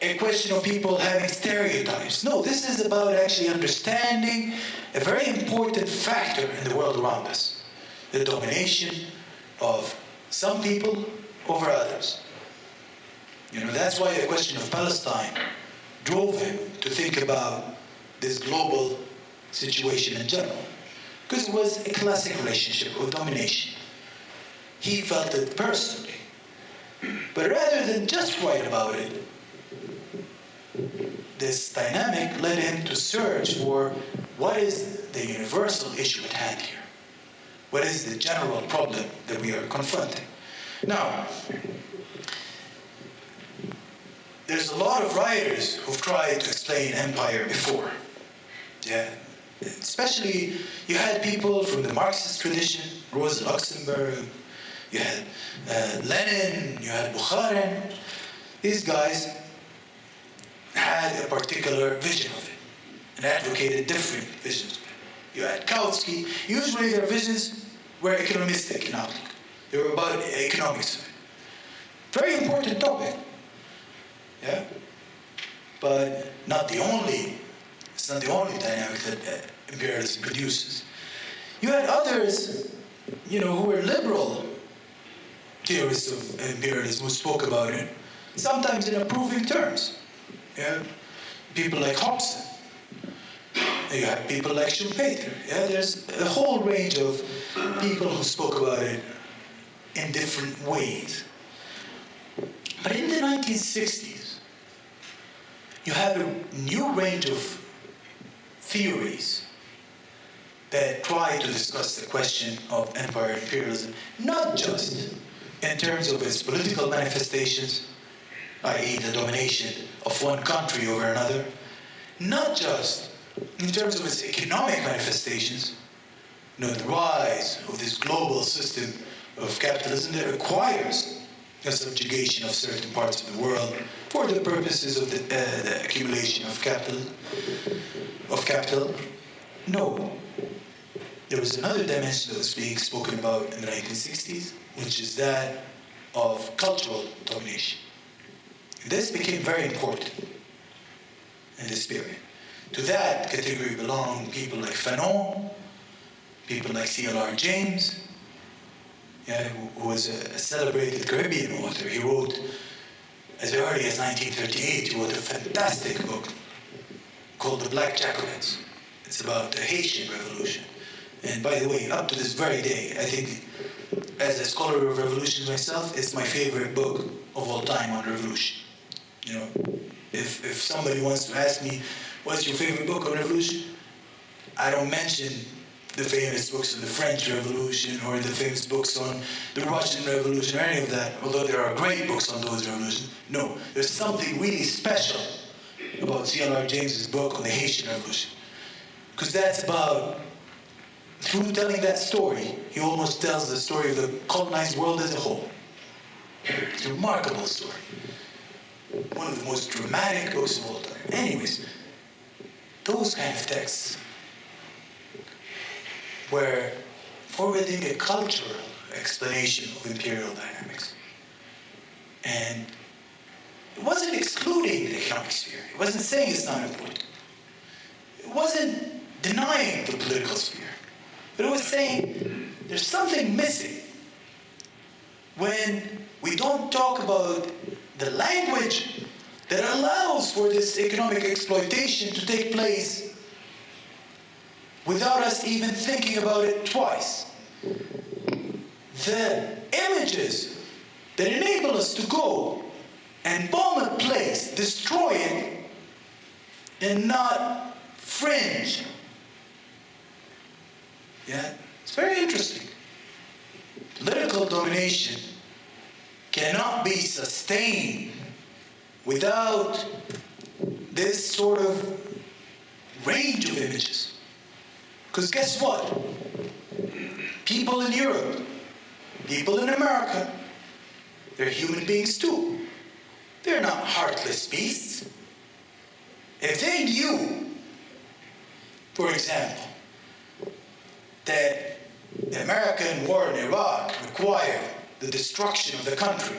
a question of people having stereotypes. No, this is about actually understanding a very important factor in the world around us, the domination of some people over others. That's why the question of Palestine drove him to think about this global situation in general, because it was a classic relationship of domination. He felt it personally. But rather than just write about it, this dynamic led him to search for what is the universal issue at hand here? What is the general problem that we are confronting? Now, there's a lot of writers who've tried to explain empire before. Yeah. Especially, you had people from the Marxist tradition, Rosa Luxemburg, you had Lenin, you had Bukharin. These guys had a particular vision of it and advocated different visions of it. You had Kautsky. Usually their visions were economistic in outlook. They were about economics. Very important topic. Yeah? But it's not the only dynamic that imperialism produces. You had others, who were liberal theorists of imperialism who spoke about it, sometimes in approving terms. Yeah? People like Hobson. You have people like Schumpeter. Yeah? There's a whole range of people who spoke about it in different ways. But in the 1960s, you have a new range of theories that try to discuss the question of empire imperialism, not just in terms of its political manifestations, i.e. the domination of one country over another, not just in terms of its economic manifestations, the rise of this global system of capitalism that requires the subjugation of certain parts of the world for the purposes of the accumulation of capital. No. There was another dimension that was being spoken about in the 1960s, which is that of cultural domination. This became very important in this period. To that category belong people like Fanon, people like C.L.R. James, who was a celebrated Caribbean author. He wrote, as early as 1938, he wrote a fantastic book called The Black Jacobins. It's about the Haitian Revolution. And by the way, up to this very day, I think, as a scholar of revolutions myself, it's my favorite book of all time on revolution. If somebody wants to ask me, what's your favorite book on revolution? I don't mention the famous books on the French Revolution or the famous books on the Russian Revolution or any of that, although there are great books on those revolutions. No, there's something really special about C.L.R. James's book on the Haitian Revolution. Because that's about, through telling that story, he almost tells the story of the colonized world as a whole. It's a remarkable story. One of the most dramatic books of all time. Anyways, those kind of texts were forwarding a cultural explanation of imperial dynamics. And it wasn't excluding the economic sphere. It wasn't saying it's not important. It wasn't denying the political sphere. But it was saying there's something missing when we don't talk about the language that allows for this economic exploitation to take place without us even thinking about it twice. The images that enable us to go and bomb a place, destroy it, and not fringe. Yeah, it's very interesting. Political domination cannot be sustained without this sort of range of images. Because guess what? People in Europe, people in America, they're human beings too. They're not heartless beasts. If they knew, for example, that the American war in Iraq required the destruction of the country,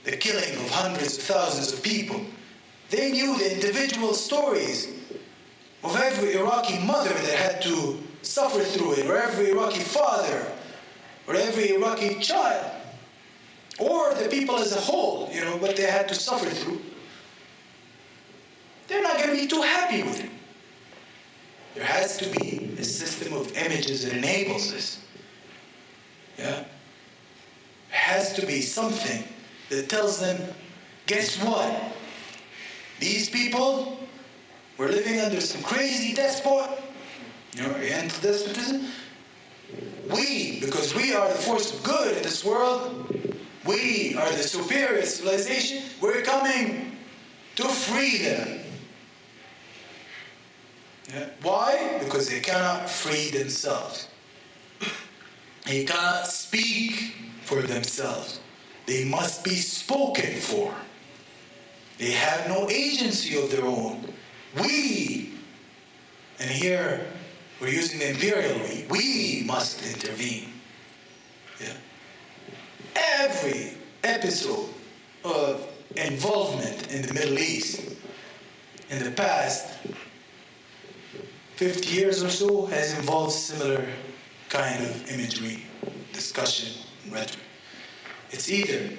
the killing of hundreds of thousands of people, they knew the individual stories of every Iraqi mother that had to suffer through it, or every Iraqi father, or every Iraqi child, or the people as a whole, what they had to suffer through. They're not going to be too happy with it. There has to be a system of images that enables this. Yeah? There has to be something that tells them, guess what? These people were living under some crazy despot, Oriental despotism. We, because we are the force of good in this world, we are the superior civilization, we're coming to free them. Yeah. Why? Because they cannot free themselves. They cannot speak for themselves. They must be spoken for. They have no agency of their own. We, and here we're using the imperial we must intervene. Yeah. Every episode of involvement in the Middle East in the past 50 years or so has involved similar kind of imagery, discussion, and rhetoric. It's either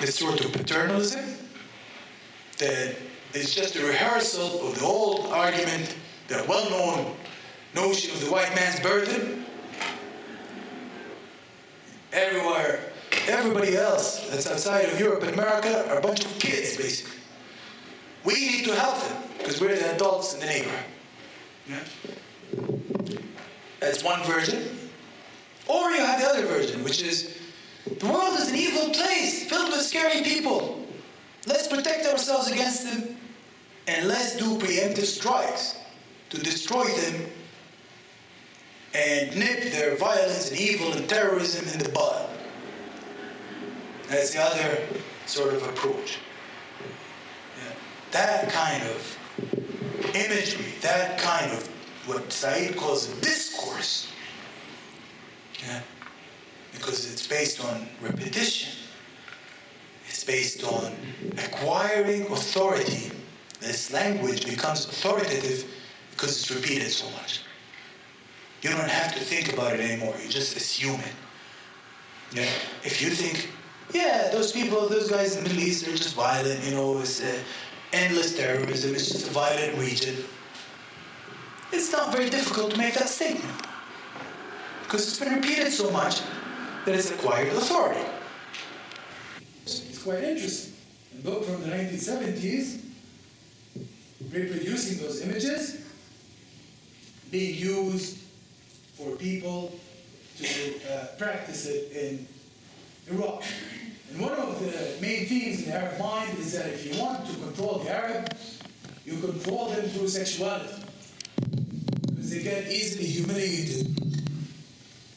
this sort of paternalism that is just a rehearsal of the old argument, the well-known notion of the white man's burden. Everybody else that's outside of Europe and America are a bunch of kids, basically. We need to help them because we're the adults in the neighborhood. Yeah? That's one version. Or you have the other version, which is the world is an evil place filled with scary people. Let's protect ourselves against them and let's do preemptive strikes to destroy them and nip their violence and evil and terrorism in the bud. That's the other sort of approach. Yeah. That kind of imagery, that kind of what Said calls a discourse, yeah, because it's based on repetition. It's based on acquiring authority. This language becomes authoritative because it's repeated so much. You don't have to think about it anymore. You just assume it. Yeah? If you think, yeah, those people, those guys in the Middle East, they're just violent, it's endless terrorism, it's just a violent region. It's not very difficult to make that statement because it's been repeated so much that it's acquired authority. It's quite interesting. A book from the 1970s, reproducing those images, being used for people to practice it in Iraq. And one of the main themes in the Arab mind is that if you want to control the Arab, you control them through sexuality. Because they get easily humiliated.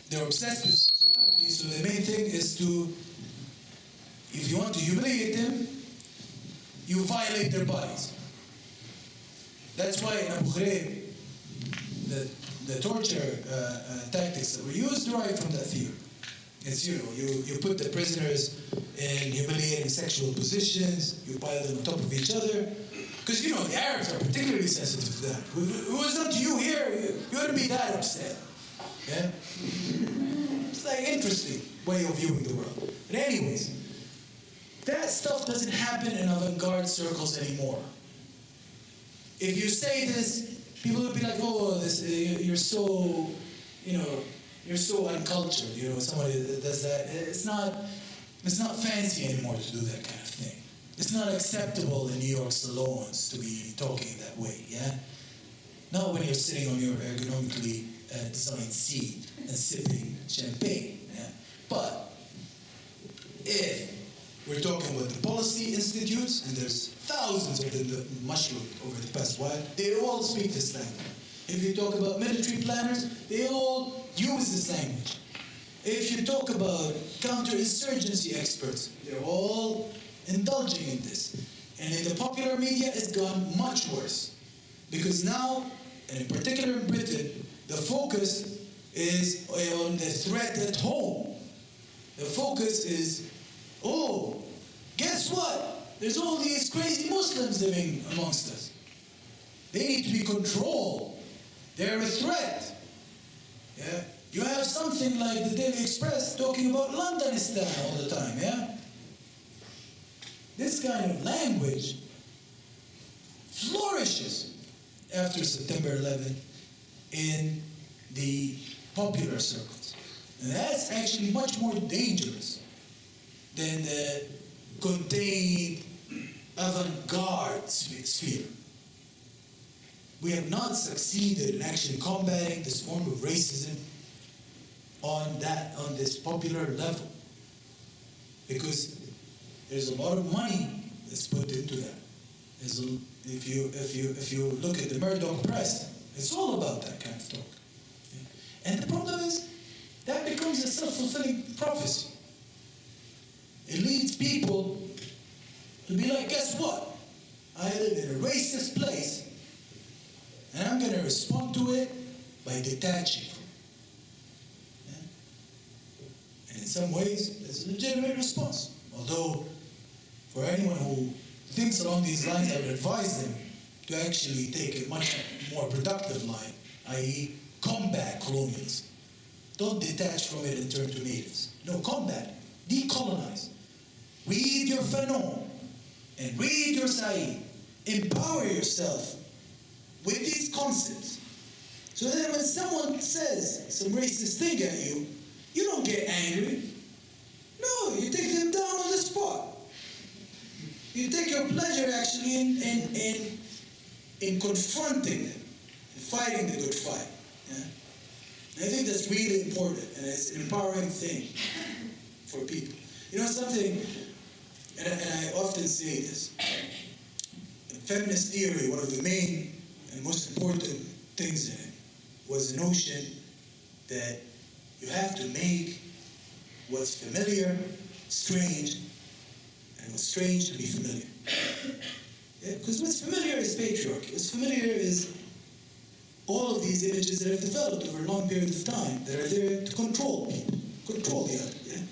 They're obsessed with sexuality, so the main thing is to, if you want to humiliate them, you violate their bodies. That's why in Abu Ghraib, the torture tactics that were used derive from that theory. It's, you put the prisoners in humiliating sexual positions, you pile them on top of each other. Because, the Arabs are particularly sensitive to that. If it was up to you here, you wouldn't be that upset. Yeah? It's like an interesting way of viewing the world. But anyways, that stuff doesn't happen in avant-garde circles anymore. If you say this, people will be like, oh, you're so, you're so uncultured. Somebody that does that. It's not fancy anymore to do that kind of thing. It's not acceptable in New York salons to be talking that way, yeah? Not when you're sitting on your ergonomically designed seat and sipping champagne, yeah? But if we're talking about the policy institutes, and there's thousands of them that mushroomed over the past while, they all speak this language. If you talk about military planners, they all use this language. If you talk about counterinsurgency experts, they're all indulging in this. And in the popular media, it's gone much worse. Because now, and in particular in Britain, the focus is on the threat at home. The focus is, oh, guess what? There's all these crazy Muslims living amongst us. They need to be controlled. They're a threat. Yeah? You have something like the Daily Express talking about Londonistan all the time, yeah? This kind of language flourishes after September 11 in the popular circles. And that's actually much more dangerous than the contained avant-garde sphere. We have not succeeded in actually combating this form of racism on this popular level, because there's a lot of money that's put into that. If you look at the Murdoch press, it's all about that kind of talk. Yeah? And the problem is that becomes a self-fulfilling prophecy. It leads people to be like, guess what? I live in a racist place, and I'm going to respond to it by detaching from it. Yeah? And in some ways, it's a legitimate response. Although, for anyone who thinks along these lines, I would advise them to actually take a much more productive line, i.e., combat colonialism. Don't detach from it and turn to natives. No, combat, decolonize. Read your Fanon and read your Said. Empower yourself with these concepts. So that when someone says some racist thing at you, you don't get angry. No, you take them down on the spot. You take your pleasure actually in confronting them, and fighting the good fight. Yeah? And I think that's really important, and it's an empowering thing for people. Something, and I often say this, in feminist theory, one of the main and most important things in it was the notion that you have to make what's familiar strange, and what's strange to be familiar. Yeah? Because what's familiar is patriarchy. What's familiar is all of these images that have developed over a long period of time that are there to control people, control the other. Yeah?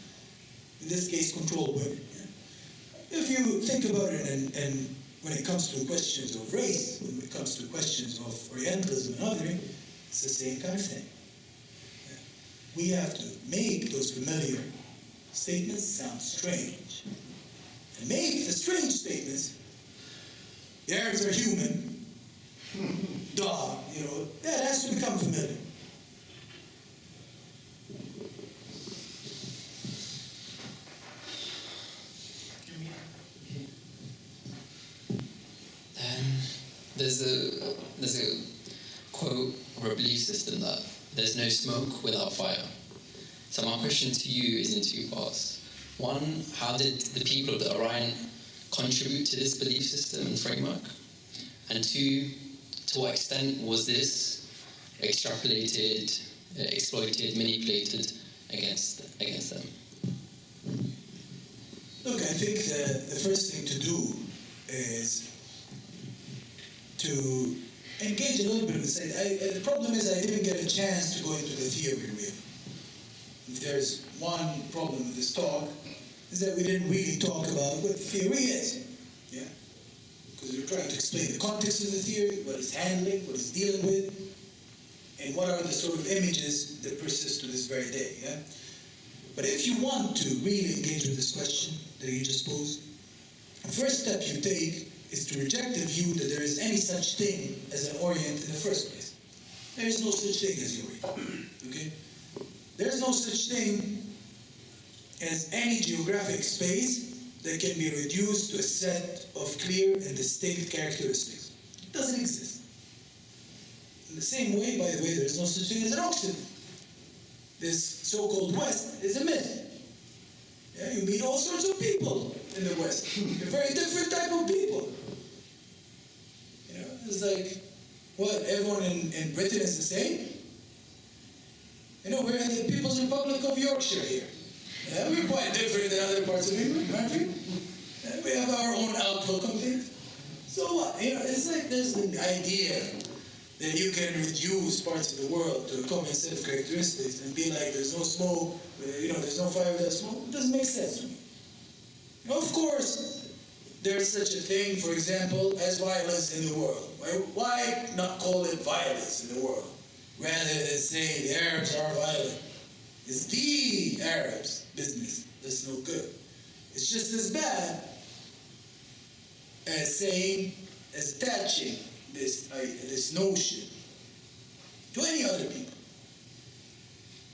In this case, control women. Yeah? If you think about it, and when it comes to questions of race, when it comes to questions of Orientalism and othering, it's the same kind of thing. Yeah? We have to make those familiar statements sound strange. And make the strange statements, the Arabs are human, duh, that has to become familiar. There's a quote or a belief system that there's no smoke without fire. So my question to you is in two parts. One, how did the people of the Orient contribute to this belief system and framework? And two, to what extent was this extrapolated, exploited, manipulated against them? Look, I think the first thing to do is to engage a little bit with it. The problem is I didn't get a chance to go into the theory, really. If there's one problem with this talk, is that we didn't really talk about what the theory is. Yeah? Because we're trying to explain the context of the theory, what it's handling, what it's dealing with, and what are the sort of images that persist to this very day. Yeah? But if you want to really engage with this question that you just posed, the first step you take is to reject the view that there is any such thing as an Orient in the first place. There is no such thing as the Orient. Okay? There is no such thing as any geographic space that can be reduced to a set of clear and distinct characteristics. It doesn't exist. In the same way, by the way, there is no such thing as an Occident. This so-called West is a myth. Yeah, you meet all sorts of people in the West. They're very different type of people. You know, it's like, what, everyone in Britain is the same? You know, we're in the People's Republic of Yorkshire here. Yeah, we're quite different than other parts of England, aren't we? Yeah, we have our own outlook on things. So what? You know, it's like there's the idea that you can reduce parts of the world to a common set of characteristics and be like, there's no smoke, you know, there's no fire without smoke. It doesn't make sense to me. Now, of course, there's such a thing, for example, as violence in the world. Why not call it violence in the world, rather than say the Arabs are violent? It's the Arabs' business that's no good. It's just as bad as saying, as attaching this notion to any other people.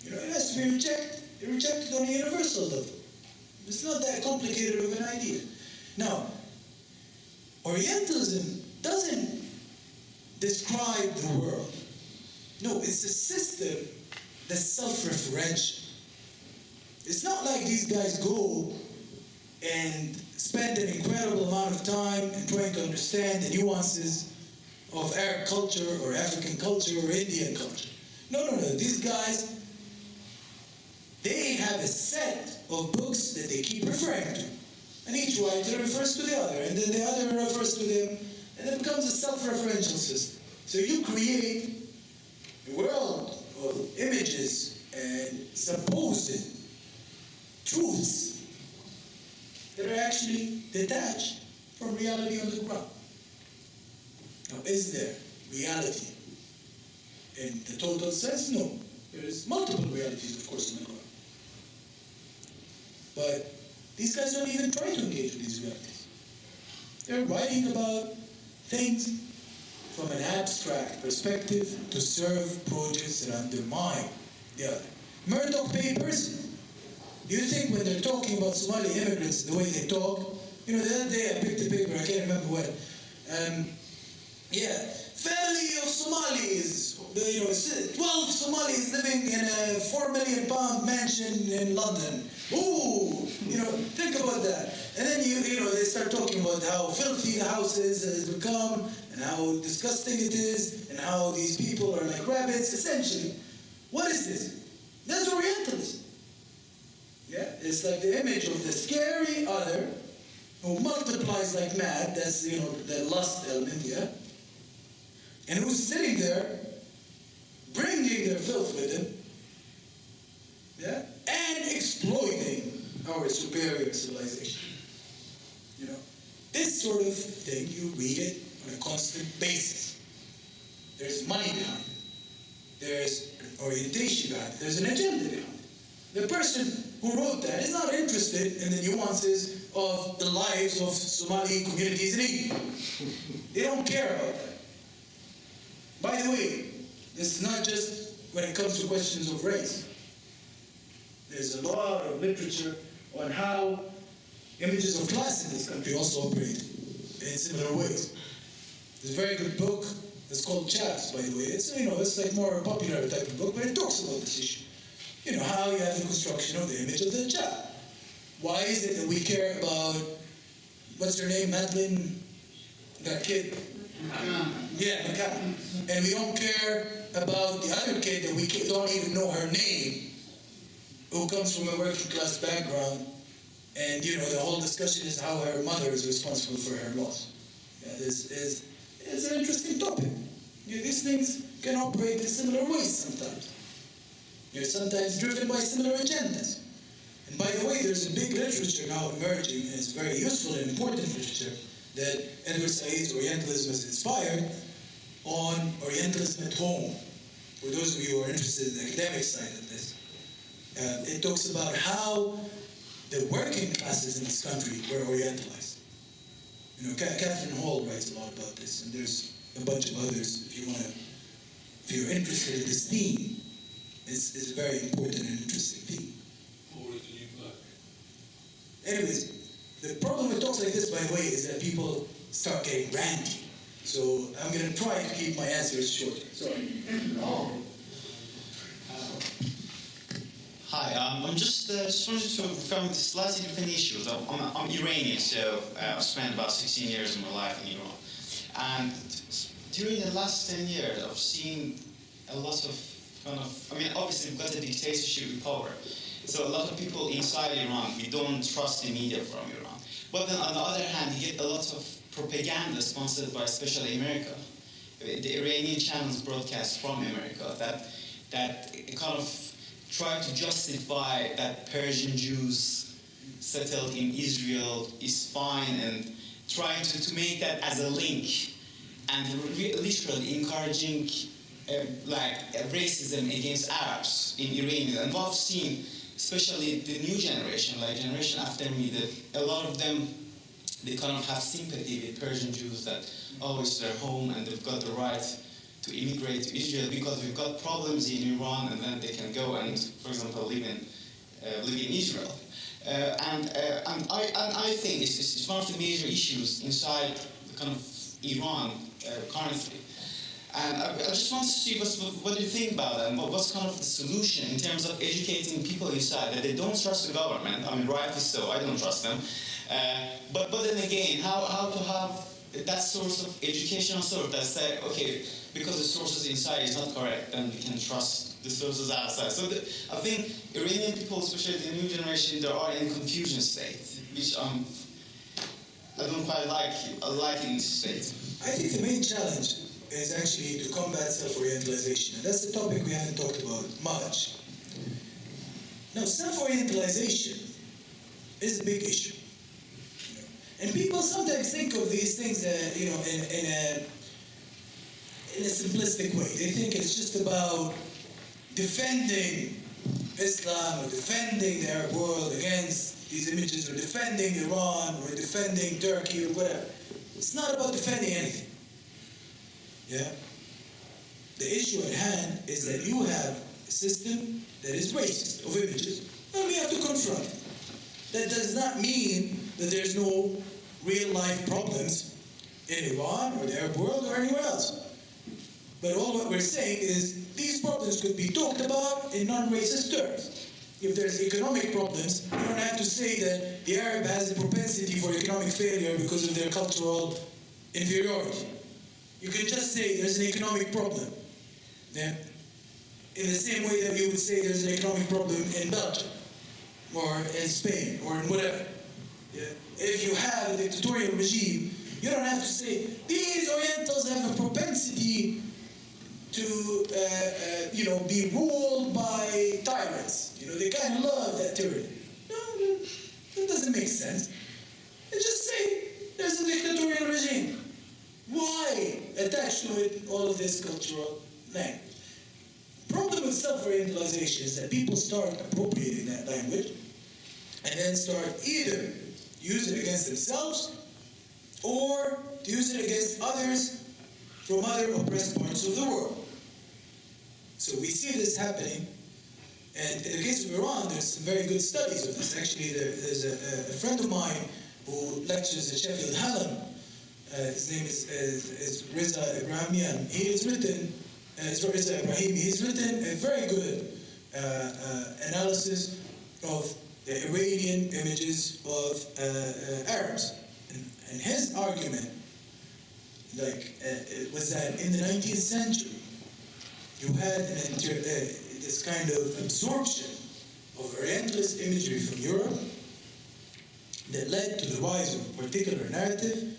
You know, it has to be rejected. It's rejected on a universal level. It's not that complicated of an idea. Now, Orientalism doesn't describe the world. No, it's a system that's self-referential. It's not like these guys go and spend an incredible amount of time in trying to understand the nuances of Arab culture or African culture or Indian culture. No. These guys, they have a set of books that they keep referring to. And each writer refers to the other, and then the other refers to them, and it becomes a self-referential system. So you create a world of images and supposed truths that are actually detached from reality on the ground. Now, is there reality in the total sense? No. There's multiple realities, of course, on the ground. But these guys don't even try to engage with these realities. They're writing about things from an abstract perspective to serve projects that undermine the other. Murdoch papers, do you think when they're talking about Somali immigrants, the way they talk, you know, the other day I picked a paper, I can't remember when, family of Somalis, 12 Somalis living in a £4 million mansion in London. Ooh, think about that. And then, they start talking about how filthy the house has become, and how disgusting it is, and how these people are like rabbits. Essentially, what is this? That's Orientalism. Yeah, it's like the image of the scary other who multiplies like mad. That's, the lust element, yeah? And who's sitting there, bringing their filth with them, yeah, and exploiting our superior civilization. This sort of thing, you read it on a constant basis. There's money behind it. There's an orientation behind it. There's an agenda behind it. The person who wrote that is not interested in the nuances of the lives of Somali communities in England. They don't care about that. By the way, this is not just when it comes to questions of race. There's a lot of literature on how images of class in this country also operate in similar ways. There's a very good book that's called Chaps, by the way. It's like more a popular type of book, but it talks about this issue. How you have the construction of the image of the chap. Why is it that we care about, what's her name, Madeline, that kid? Yeah, Makan. And we don't care about the other kid that we don't even know her name, who comes from a working class background, and the whole discussion is how her mother is responsible for her loss. Yeah, this is an interesting topic. These things can operate in similar ways sometimes. They're sometimes driven by similar agendas. And by the way, there's a big literature now emerging, and it's very useful and important literature, that Edward Said's Orientalism is inspired on Orientalism at home. For those of you who are interested in the academic side of this, it talks about how the working classes in this country were Orientalized. Catherine Hall writes a lot about this, and there's a bunch of others. If you're interested in this theme, it's a very important and interesting theme. Or is it new book? Anyways, the problem with talks like this, by the way, is that people start getting ranty. So I'm going to try to keep my answers short. Sorry. Hi, I'm just wanted to confirm this slightly different issues. I'm Iranian, so I've spent about 16 years of my life in Iran. And during the last 10 years, I've seen a lot of obviously we've got a dictatorship with power. So a lot of people inside Iran, we don't trust the media from Iran. But then on the other hand, you get a lot of propaganda sponsored by especially America. The Iranian channels broadcast from America that kind of try to justify that Persian Jews settled in Israel is fine, and trying to make that as a link, and literally encouraging racism against Arabs in Iran. And what I've seen, especially the new generation, like generation after me, that a lot of them, they kind of have sympathy with Persian Jews that, it's their home and they've got the right to immigrate to Israel because we've got problems in Iran, and then they can go and, for example, live in Israel. And I think it's one of the major issues inside the kind of Iran currently. And I just want to see what do you think about that, and what's kind of the solution in terms of educating people inside that they don't trust the government. Rightly so, I don't trust them. But then again, how to have that source of educational source that say, okay, because the sources inside is not correct, then we can trust the sources outside. So I think Iranian people, especially the new generation, they are in confusion state, which I don't quite like in this state. I think the main challenge is actually to combat self-orientalization, and that's the topic we haven't talked about much. Now, self-orientalization is a big issue. And people sometimes think of these things, in a simplistic way. They think it's just about defending Islam or defending the Arab world against these images, or defending Iran, or defending Turkey, or whatever. It's not about defending anything. Yeah? The issue at hand is that you have a system that is racist of images, and we have to confront it. That does not mean that there's no real-life problems in Iran or the Arab world or anywhere else. But all what we're saying is these problems could be talked about in non-racist terms. If there's economic problems, you don't have to say that the Arab has a propensity for economic failure because of their cultural inferiority. You can just say there's an economic problem. Yeah? In the same way that you would say there's an economic problem in Belgium, or in Spain, or in whatever. Yeah? If you have a dictatorial regime, you don't have to say, these Orientals have a propensity to be ruled by tyrants. They kind of love that tyranny. No, that doesn't make sense. And just say, there's a dictatorial regime. Why attach to it all of this cultural language? Problem with self-orientalization is that people start appropriating that language and then start either use it against themselves or to use it against others from other oppressed parts of the world. So we see this happening, and in the case of Iran, there's some very good studies of this. Actually, there's a friend of mine who lectures at Sheffield Hallam. His name is Reza Ibrahimian. He's written a very good analysis of the Iranian images of Arabs. And his argument was that in the 19th century, you had this kind of absorption of Orientalist imagery from Europe that led to the rise of a particular narrative,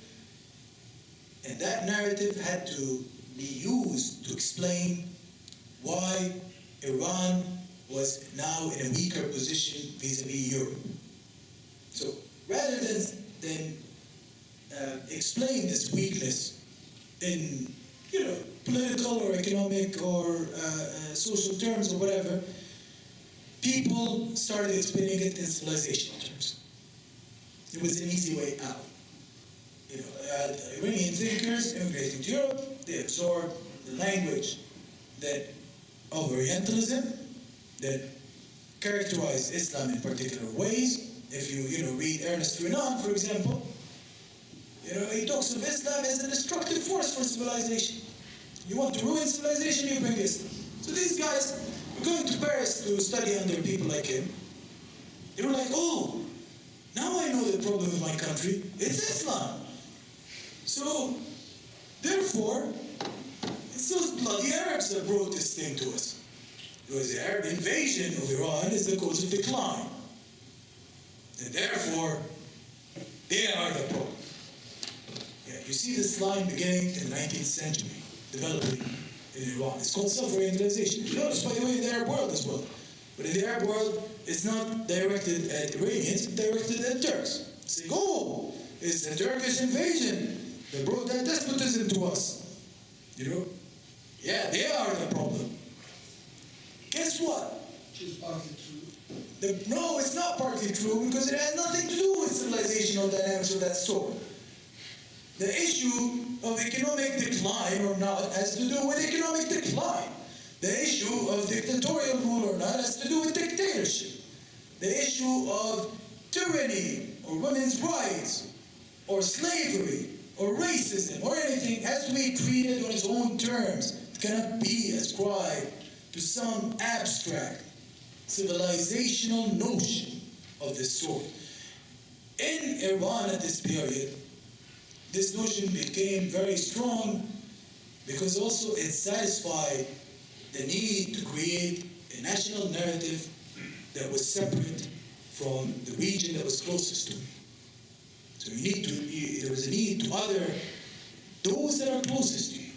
and that narrative had to be used to explain why Iran was now in a weaker position vis-a-vis Europe. So rather than explain this weakness in political or economic or social terms or whatever, people started explaining it in civilizational terms. It was an easy way out. Iranian thinkers immigrating to Europe, they absorbed the language of Orientalism that characterized Islam in particular ways. If you read Ernest Renan, for example, he talks of Islam as a destructive force for civilization. You want to ruin civilization, you bring Islam. So these guys were going to Paris to study under people like him. They were like, oh, now I know the problem with my country. It's Islam. So, therefore, it's those bloody Arabs that brought this thing to us. Because the Arab invasion of Iran is the cause of decline. And therefore, they are the problem. Yeah, you see this line beginning in the 19th century, developing in Iran. It's called self-orientalization. You notice, by the way, in the Arab world as well. But in the Arab world, it's not directed at Iranians, it's directed at Turks. Saying, oh, it's a Turkish invasion that brought that despotism to us. Yeah, they are the problem. Guess what? Which is partly true. No, it's not partly true because it has nothing to do with civilizational dynamics of that sort. The issue of economic decline or not has to do with economic decline. The issue of dictatorial rule or not has to do with dictatorship. The issue of tyranny or women's rights or slavery or racism or anything has to be treated on its own terms. It cannot be ascribed to some abstract civilizational notion of this sort. In Iran at this period, this notion became very strong because also it satisfied the need to create a national narrative that was separate from the region that was closest to me. So there was a need to other those that are closest to you.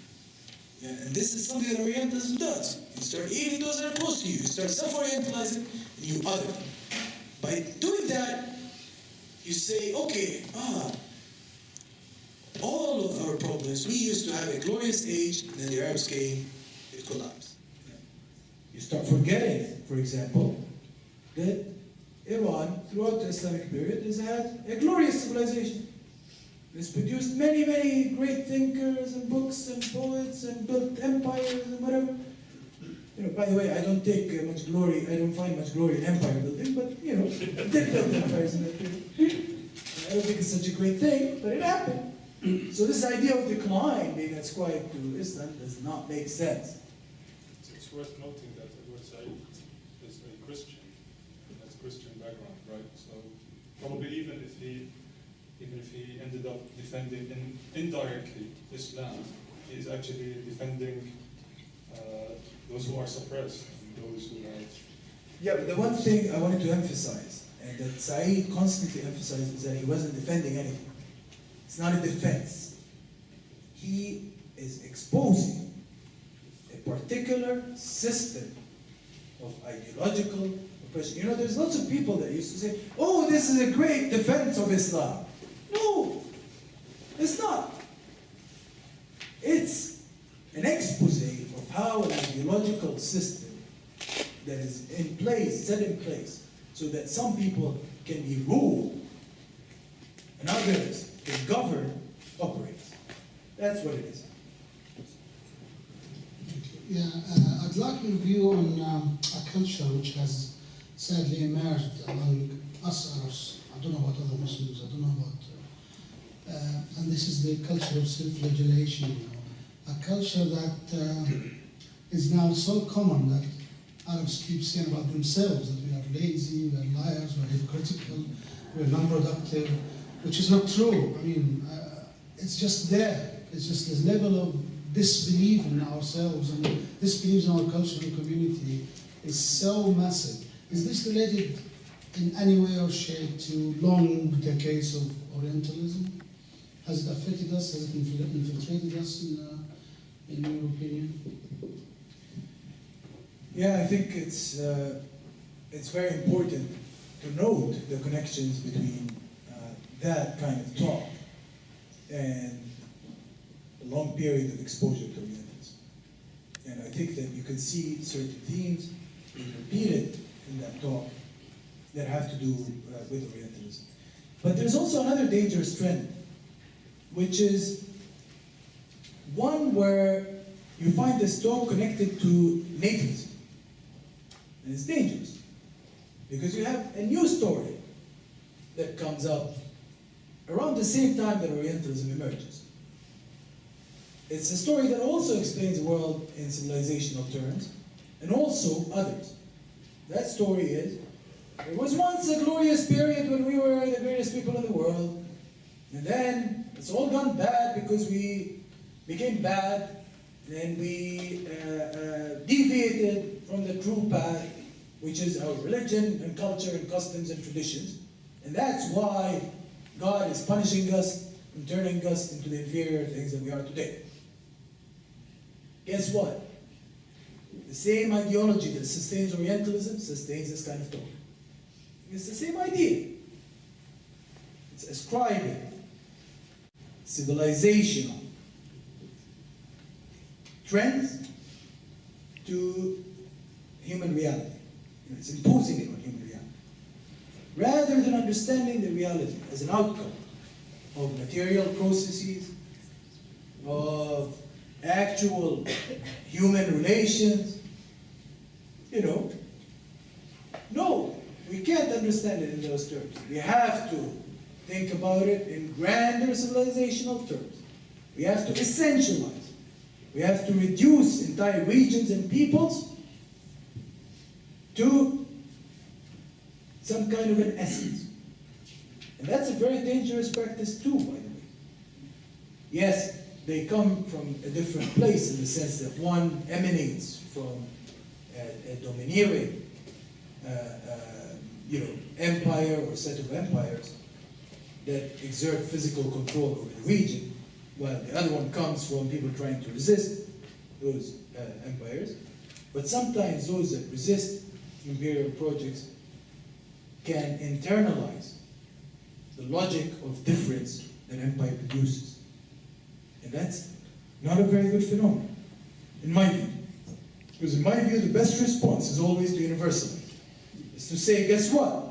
Yeah, and this is something that Orientalism does. You start eating those that are close to you. You start self-orientalizing and you other them. By doing that, you say, okay, all of our problems, we used to have a glorious age, and then the Arabs came, it collapsed. You start forgetting, for example, that Iran, throughout the Islamic period, has had a glorious civilization. It's produced many, many great thinkers and books and poets and built empires and whatever. By the way, I don't find much glory in empire building, but, they built empires in that period. I don't think it's such a great thing, but it happened. So this idea of decline being ascribed to Islam does not make sense. It's worth noting that Edward Said is a Christian, has a Christian background, right? So probably even if he ended up defending indirectly Islam, he is actually defending those who are suppressed and those who are... Yeah, but the one thing I wanted to emphasize, and that Said constantly emphasizes, is that he wasn't defending anything. It's not a defense. He is exposing a particular system of ideological oppression. There's lots of people that used to say, oh, this is a great defense of Islam. No, it's not. It's an expose of how an ideological system that is set in place, so that some people can be ruled and others can govern, operates. That's what it is. Yeah, I'd like your view on a culture which has sadly emerged among us Arabs. I don't know about other Muslims, I don't know about... and this is the culture of self-flagellation, a culture that is now so common that Arabs keep saying about themselves that we are lazy, we are liars, we are hypocritical, we are non-productive, which is not true. I mean, it's just there. It's just this level of disbelief in ourselves and disbelief in our culture and community is so massive. Is this related in any way or shape to long decades of Orientalism? Has it affected us? Has it infiltrated us, in your opinion? Yeah, I think it's very important to note the connections between that kind of talk and a long period of exposure to Orientalism. And I think that you can see certain themes being repeated in that talk that have to do with Orientalism. But there's also another dangerous trend, which is one where you find this talk connected to nativism. And it's dangerous, because you have a new story that comes up around the same time that Orientalism emerges. It's a story that also explains the world in civilizational terms, and also others. That story is, there was once a glorious period when we were the greatest people in the world, and then it's all gone bad because we became bad, and we deviated from the true path, which is our religion and culture and customs and traditions. And that's why God is punishing us and turning us into the inferior things that we are today. Guess what? The same ideology that sustains Orientalism sustains this kind of talk. It's the same idea. It's ascribing civilizational trends to human reality. It's imposing it on human reality. Rather than understanding the reality as an outcome of material processes, of actual human relations, no, we can't understand it in those terms. We have to think about it in grander civilizational terms. We have to essentialize. We have to reduce entire regions and peoples to some kind of an essence. And that's a very dangerous practice too, by the way. Yes, they come from a different place in the sense that one emanates from a domineering empire or set of empires that exert physical control over the region, while the other one comes from people trying to resist those empires. But sometimes those that resist imperial projects can internalize the logic of difference that empire produces. And that's not a very good phenomenon, in my view. Because in my view, the best response is always to universalize. Is to say, guess what?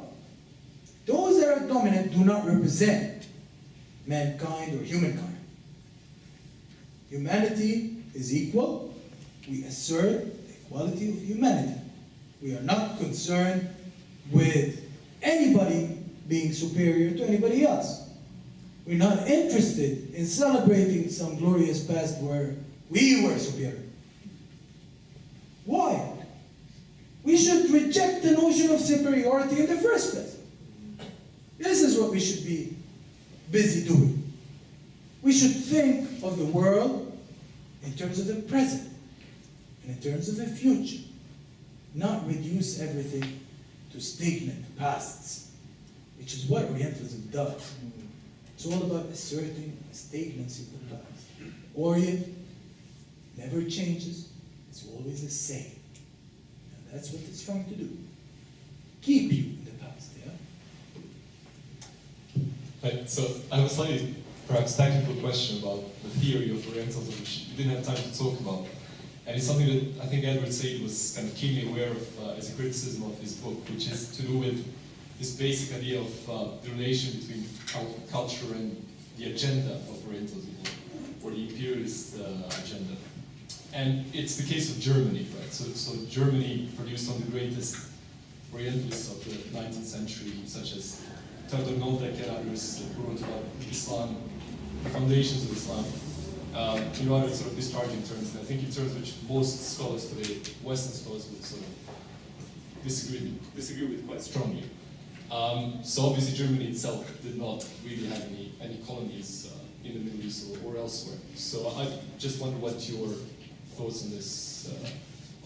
Those that are dominant do not represent mankind or humankind. Humanity is equal. We assert the equality of humanity. We are not concerned with anybody being superior to anybody else. We're not interested in celebrating some glorious past where we were superior. Why? We should reject the notion of superiority in the first place. This is what we should be busy doing. We should think of the world in terms of the present and in terms of the future, not reduce everything to stagnant pasts, which is what Orientalism does. It's all about asserting a stagnancy of the past. Orient never changes, it's always the same. And that's what it's trying to do. Keep you in the past, yeah? Right, so I have a slightly, perhaps, technical question about the theory of Orientalism, which we didn't have time to talk about. And it's something that I think Edward Said was kind of keenly aware of as a criticism of his book, which is to do with this basic idea of the relation between culture and the agenda of Orientalism, or the imperialist agenda. And it's the case of Germany, right? So Germany produced some of the greatest Orientalists of the 19th century, such as Theodor Noldeck and others who wrote about Islam, the foundations of Islam. In other sort of discharging terms, and I think in terms which most scholars today, Western scholars, would sort of disagree with quite strongly. So obviously Germany itself did not really have any colonies in the Middle East or elsewhere. So I just wonder what your thoughts on this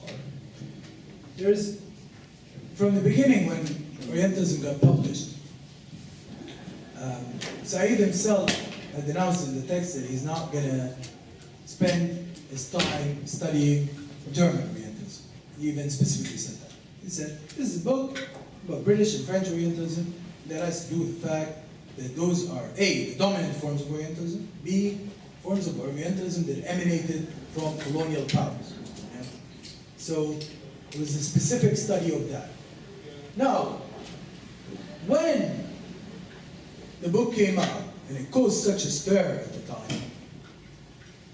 are. There's, from the beginning when Orientalism got published, Said himself had announced in the text that he's not going to spend his time studying German Orientalism. He even specifically said that. He said, this is a book about British and French Orientalism that has to do with the fact that those are A, the dominant forms of Orientalism, B, forms of Orientalism that emanated from colonial powers. Yeah? So it was a specific study of that. Now, when the book came out, and it caused such a stir at the time,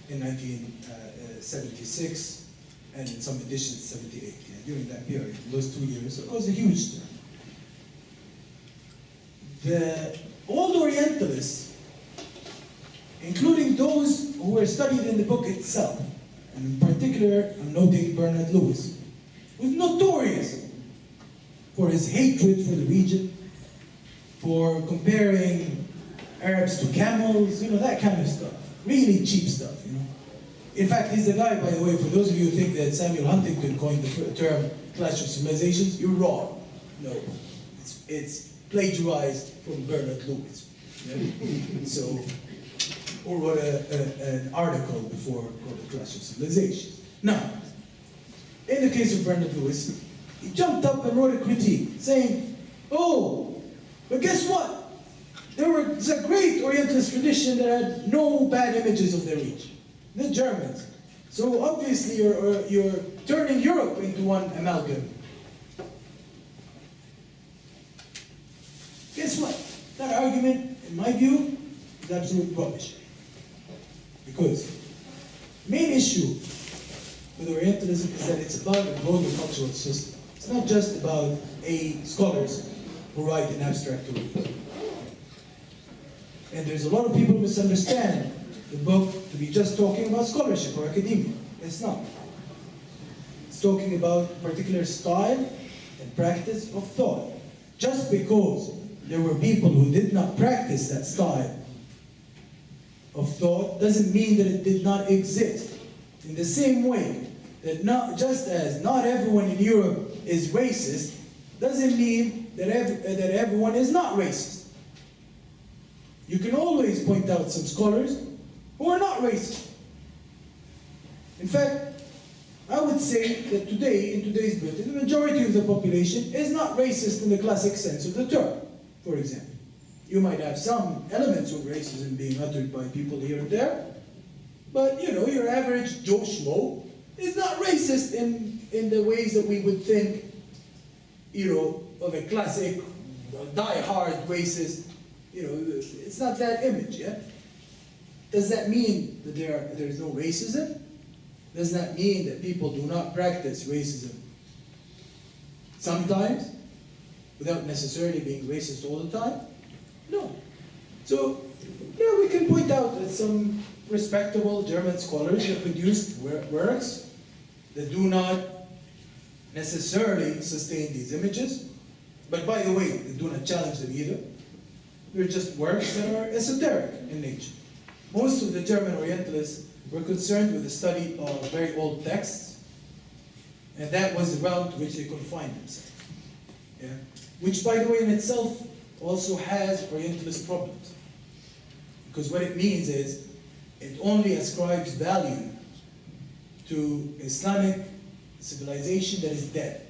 in 1976, and in some editions, 78, yeah, during that period, those 2 years, it caused a huge stir. The old Orientalists, including those who were studied in the book itself, and in particular, I'm noting Bernard Lewis, was notorious for his hatred for the region, for comparing Arabs to camels, that kind of stuff. Really cheap stuff, In fact, he's the guy, by the way, for those of you who think that Samuel Huntington coined the term clash of civilizations, you're wrong. No, it's plagiarized from Bernard Lewis. Yeah? So, or wrote an article before called The Clash of Civilizations. Now, in the case of Bernard Lewis, he jumped up and wrote a critique saying, oh, but guess what? There was a great Orientalist tradition that had no bad images of their region, the Germans. So obviously you're turning Europe into one amalgam. Guess what? That argument, in my view, is absolute rubbish. Because the main issue with Orientalism is that it's about a global cultural system. It's not just about scholars who write in abstract terms. And there's a lot of people who misunderstand the book to be just talking about scholarship or academia. It's not. It's talking about a particular style and practice of thought. Just because there were people who did not practice that style of thought doesn't mean that it did not exist. In the same way that just as not everyone in Europe is racist, doesn't mean that everyone is not racist. You can always point out some scholars who are not racist. In fact, I would say that today, in today's Britain, the majority of the population is not racist in the classic sense of the term, for example. You might have some elements of racism being uttered by people here and there, but your average Joe Schmo is not racist in the ways that we would think, of a classic, die-hard racist. It's not that image, yeah? Does that mean that there is no racism? Does that mean that people do not practice racism sometimes, without necessarily being racist all the time? No. So, we can point out that some respectable German scholars have produced works that do not necessarily sustain these images, but by the way, they do not challenge them either. They're just works that are esoteric in nature. Most of the German Orientalists were concerned with the study of very old texts, and that was the realm to which they confined themselves. Yeah? Which, by the way, in itself also has Orientalist problems. Because what it means is, it only ascribes value to Islamic civilization that is dead.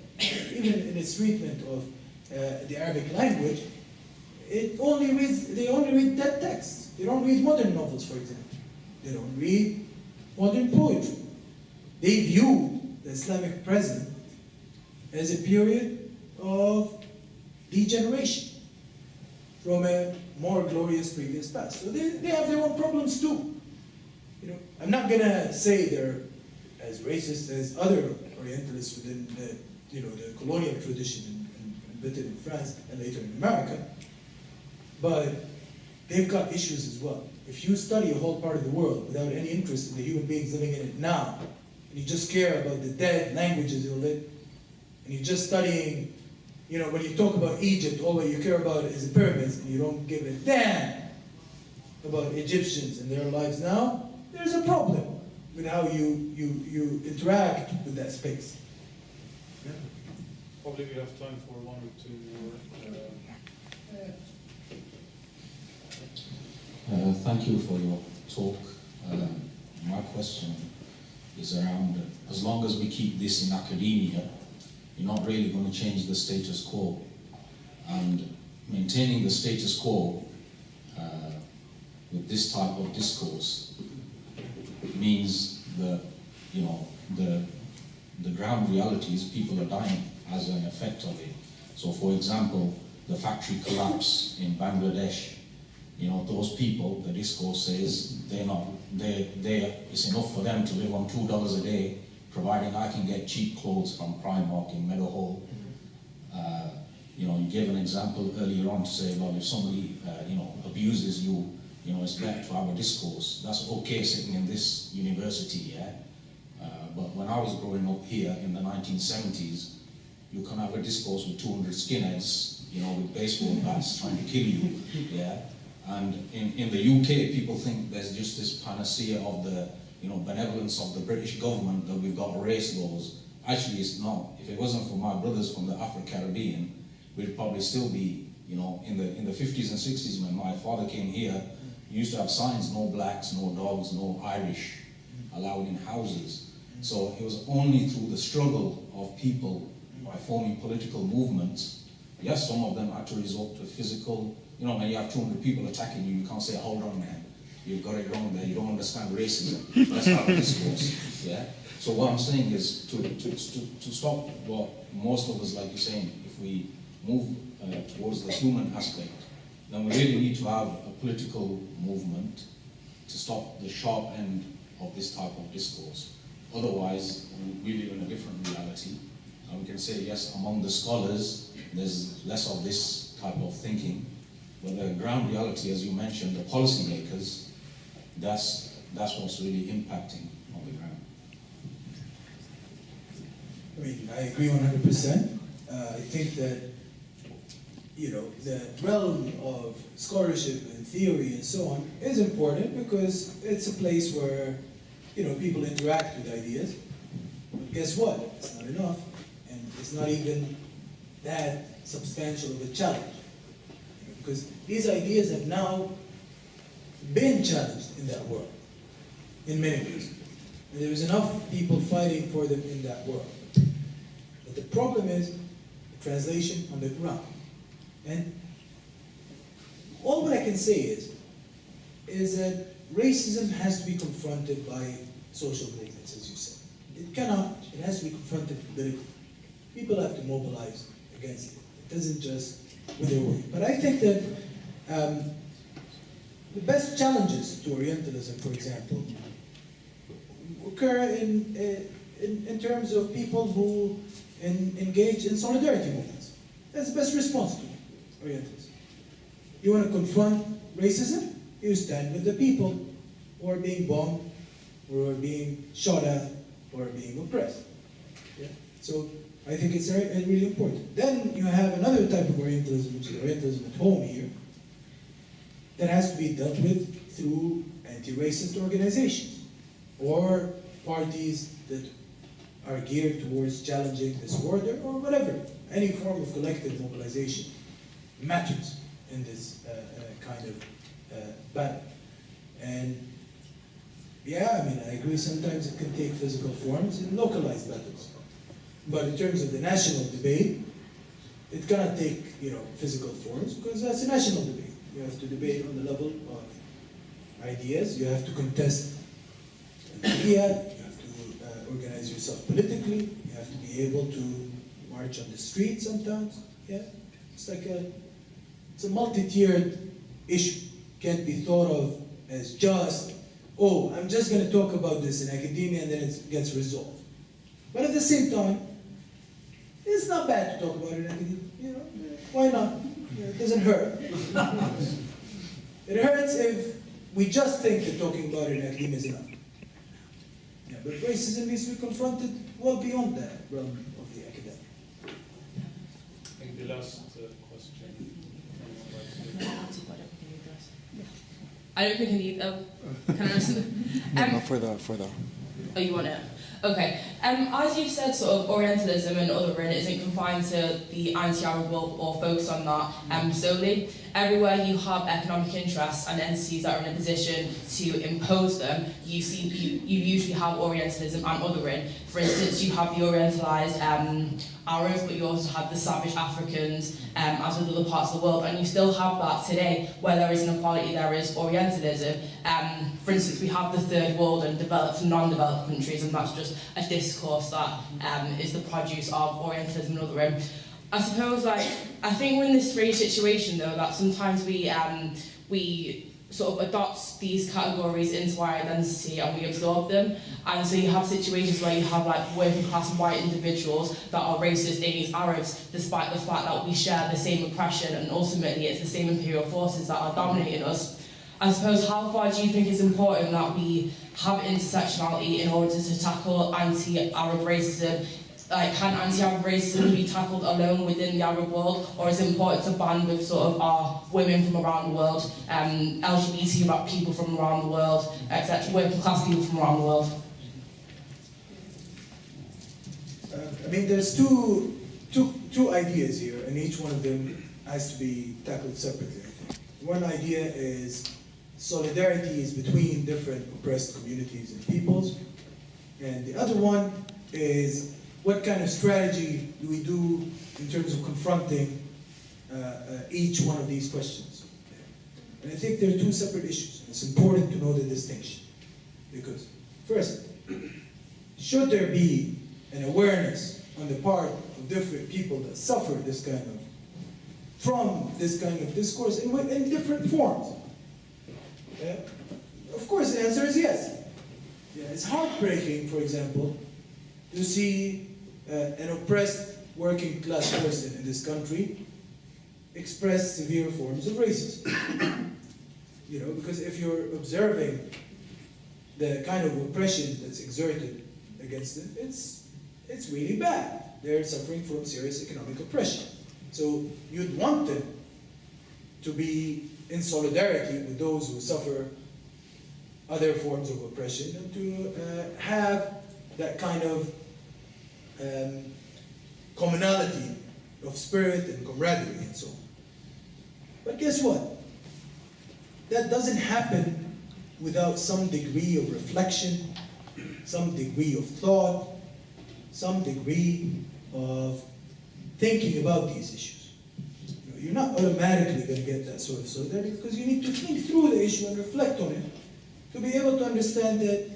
Even in its treatment of the Arabic language, they only read dead texts. They don't read modern novels, for example. They don't read modern poetry. They view the Islamic present as a period of degeneration from a more glorious previous past. So they have their own problems too. I'm not gonna say they're as racist as other Orientalists within the colonial tradition in Britain and France and later in America, but they've got issues as well. If you study a whole part of the world without any interest in the human beings living in it now, and you just care about the dead languages of it, and you're just studying, when you talk about Egypt, all what you care about is the pyramids, and you don't give a damn about Egyptians and their lives now, there's a problem with how you interact with that space. Yeah. Probably we have time for one or two more. Thank you for your talk. My question is around, as long as we keep this in academia, you're not really going to change the status quo. And maintaining the status quo with this type of discourse means that, you know, the ground reality is people are dying as an effect of it. So for example, the factory collapse in Bangladesh, you know, those people, the discourse says it's enough for them to live on $2 a day, providing I can get cheap clothes from Primark in Meadowhall. You know, you gave an example earlier on to say, well, if somebody, you know, abuses you, you know, it's better to have a discourse. That's okay sitting in this university, yeah? But when I was growing up here in the 1970s, you can have a discourse with 200 skinheads, you know, with baseball bats trying to kill you, yeah? And in the UK, people think there's just this panacea of the, you know, benevolence of the British government that we've got race laws. Actually, it's not. If it wasn't for my brothers from the Afro-Caribbean, we'd probably still be, you know, in the 50s and 60s when my father came here, we used to have signs, no blacks, no dogs, no Irish allowed in houses. So it was only through the struggle of people by forming political movements. Yes, some of them had to resort to physical. You know, when you have 200 people attacking you, you can't say, hold on, man, you've got it wrong there, you don't understand racism. Let's have a discourse, yeah? So what I'm saying is to stop what most of us, like you're saying, if we move towards the human aspect, then we really need to have a political movement to stop the sharp end of this type of discourse. Otherwise, we live in a different reality. And we can say, yes, among the scholars, there's less of this type of thinking. But the ground reality, as you mentioned, the policymakers, that's what's really impacting on the ground. I mean, I agree 100%. I think that, you know, the realm of scholarship and theory and so on is important because it's a place where, you know, people interact with ideas. But guess what? It's not enough. And it's not even that substantial of a challenge. Because these ideas have now been challenged in that world, in many ways. And there is enough people fighting for them in that world. But the problem is the translation on the ground. And all what I can say is that racism has to be confronted by social movements, as you said. It has to be confronted politically. People have to mobilize against it. It doesn't just wither away. But I think that the best challenges to Orientalism, for example, occur in terms of people who engage in solidarity movements. That's the best response to Orientalism. You want to confront racism? You stand with the people who are being bombed, or are being shot at, or are being oppressed. Yeah? So I think it's really important. Then you have another type of Orientalism, which is Orientalism at home here, that has to be dealt with through anti-racist organizations or parties that are geared towards challenging this order or whatever. Any form of collective mobilization matters in this kind of battle. And yeah, I mean, I agree sometimes it can take physical forms in localized battles. But in terms of the national debate, it cannot take, you know, physical forms because that's a national debate. You have to debate on the level of ideas. You have to contest an idea. You have to organize yourself politically. You have to be able to march on the street sometimes. Yeah, it's like it's a multi-tiered issue. Can't be thought of as just, oh, I'm just going to talk about this in academia and then it gets resolved. But at the same time, it's not bad to talk about it in academia. You know, why not? You know, it doesn't hurt. It hurts if we just think that talking about it in academia is enough. Yeah, but racism needs to be confronted well beyond that realm of the academic. I think the last question. I don't think I need. Oh, can I answer? No, for the. Oh, you want it? Okay. As you've said, sort of Orientalism and othering isn't confined to the anti-Arab world or focused on that solely. Everywhere you have economic interests and entities that are in a position to impose them, you usually have Orientalism and othering. For instance, you have the Orientalized Arabs, but you also have the savage Africans, as with other parts of the world, and you still have that today, where there is inequality, there is Orientalism. For instance, we have the third world and developed and non-developed countries, and that's just a discourse that is the produce of Orientalism and othering. I suppose, I think we're in this strange situation, though, that sometimes we sort of adopt these categories into our identity and we absorb them. And so you have situations where you have working class white individuals that are racist against Arabs, despite the fact that we share the same oppression and ultimately it's the same imperial forces that are dominating us. I suppose, how far do you think it's important that we have intersectionality in order to tackle anti-Arab racism? Can anti-Arab racism be tackled alone within the Arab world, or is it important to band with sort of our women from around the world, LGBT people from around the world, etc., working class people from around the world? I mean, there's two ideas here, and each one of them has to be tackled separately, I think. One idea is solidarity is between different oppressed communities and peoples, and the other one is what kind of strategy do we do in terms of confronting each one of these questions? And I think there are two separate issues. It's important to know the distinction. Because, first, should there be an awareness on the part of different people that suffer from this kind of discourse in different forms? Yeah? Of course, the answer is yes. Yeah, it's heartbreaking, for example, to see an oppressed working class person in this country express severe forms of racism. Because if you're observing the kind of oppression that's exerted against them, it's really bad. They're suffering from serious economic oppression. So you'd want them to be in solidarity with those who suffer other forms of oppression and to have that kind of commonality of spirit and camaraderie and so on. But guess what? That doesn't happen without some degree of reflection, some degree of thought, some degree of thinking about these issues. You're not automatically going to get that sort of solidarity because you need to think through the issue and reflect on it to be able to understand that,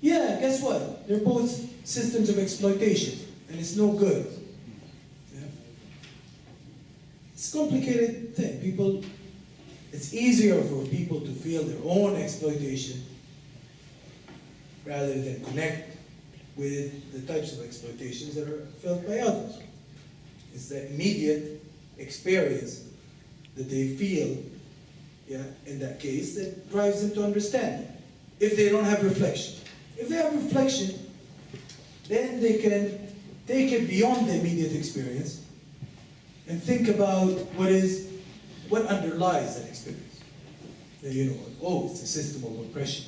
yeah, guess what? They're both systems of exploitation, and it's no good. Yeah? It's a complicated thing. It's easier for people to feel their own exploitation rather than connect with the types of exploitations that are felt by others. It's the immediate experience that they feel, in that case, that drives them to understand it, if they don't have reflection. If they have reflection, then they can take it beyond the immediate experience and think about what underlies that experience. It's a system of oppression.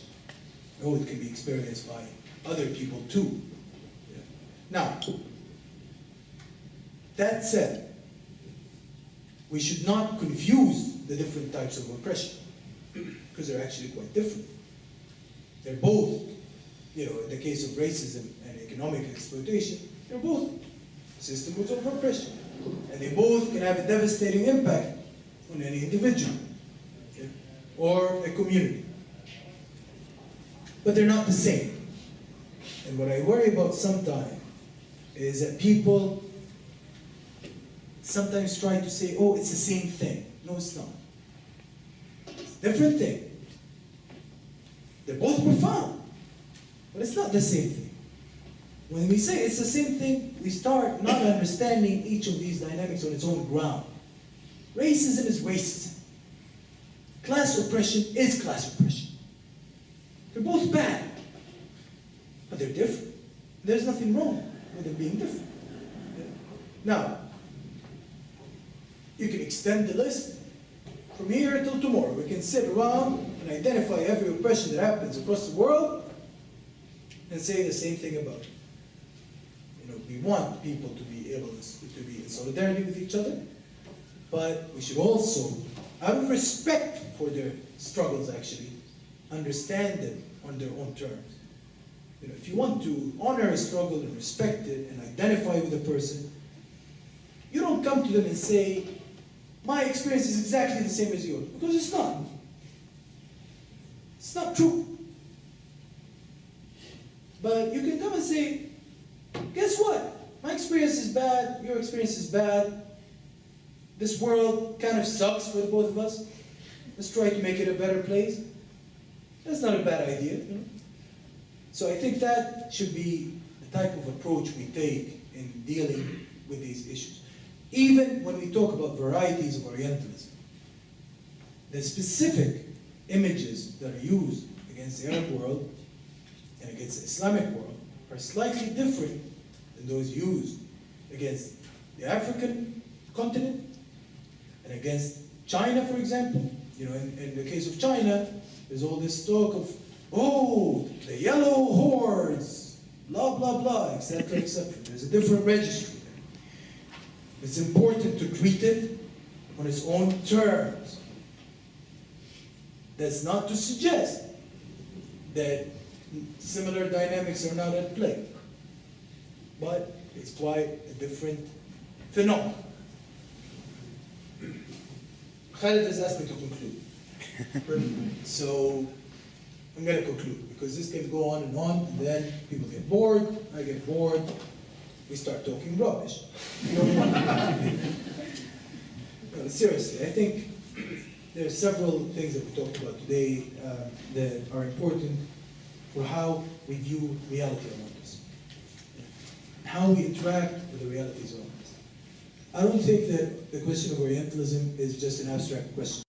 It can be experienced by other people too. Yeah. Now, that said, we should not confuse the different types of oppression because they're actually quite different. They're both, in the case of racism and economic exploitation, they're both systems of oppression. And they both can have a devastating impact on any individual or a community. But they're not the same. And what I worry about sometimes is that people sometimes try to say, oh, it's the same thing. No, it's not. It's a different thing. They're both profound, but it's not the same thing. When we say it's the same thing, we start not understanding each of these dynamics on its own ground. Racism is racism. Class oppression is class oppression. They're both bad, but they're different. There's nothing wrong with them being different. Now, you can extend the list from here till tomorrow. We can sit around and identify every oppression that happens across the world and say the same thing about it. We want people to be able to be in solidarity with each other, but we should also, out of respect for their struggles actually, understand them on their own terms. If you want to honor a struggle and respect it and identify with a person, you don't come to them and say, my experience is exactly the same as yours, because it's not. It's not true. But you can come and say, guess what? My experience is bad, your experience is bad. This world kind of sucks for the both of us. Let's try to make it a better place. That's not a bad idea. So I think that should be the type of approach we take in dealing with these issues. Even when we talk about varieties of Orientalism, the specific images that are used against the Arab world and against the Islamic world are slightly different than those used against the African continent and against China, for example. In the case of China, there's all this talk of, oh, the yellow hordes, blah, blah, blah, etc., etc. There's a different registry. It's important to treat it on its own terms. That's not to suggest that similar dynamics are not at play, but it's quite a different phenomenon. Khalid has asked me to conclude. So I'm going to conclude, because this can go on, and then people get bored, I get bored, we start talking rubbish. No, seriously, I think there are several things that we talked about today that are important for how we view reality around us, how we interact with the realities around us. I don't think that the question of Orientalism is just an abstract question.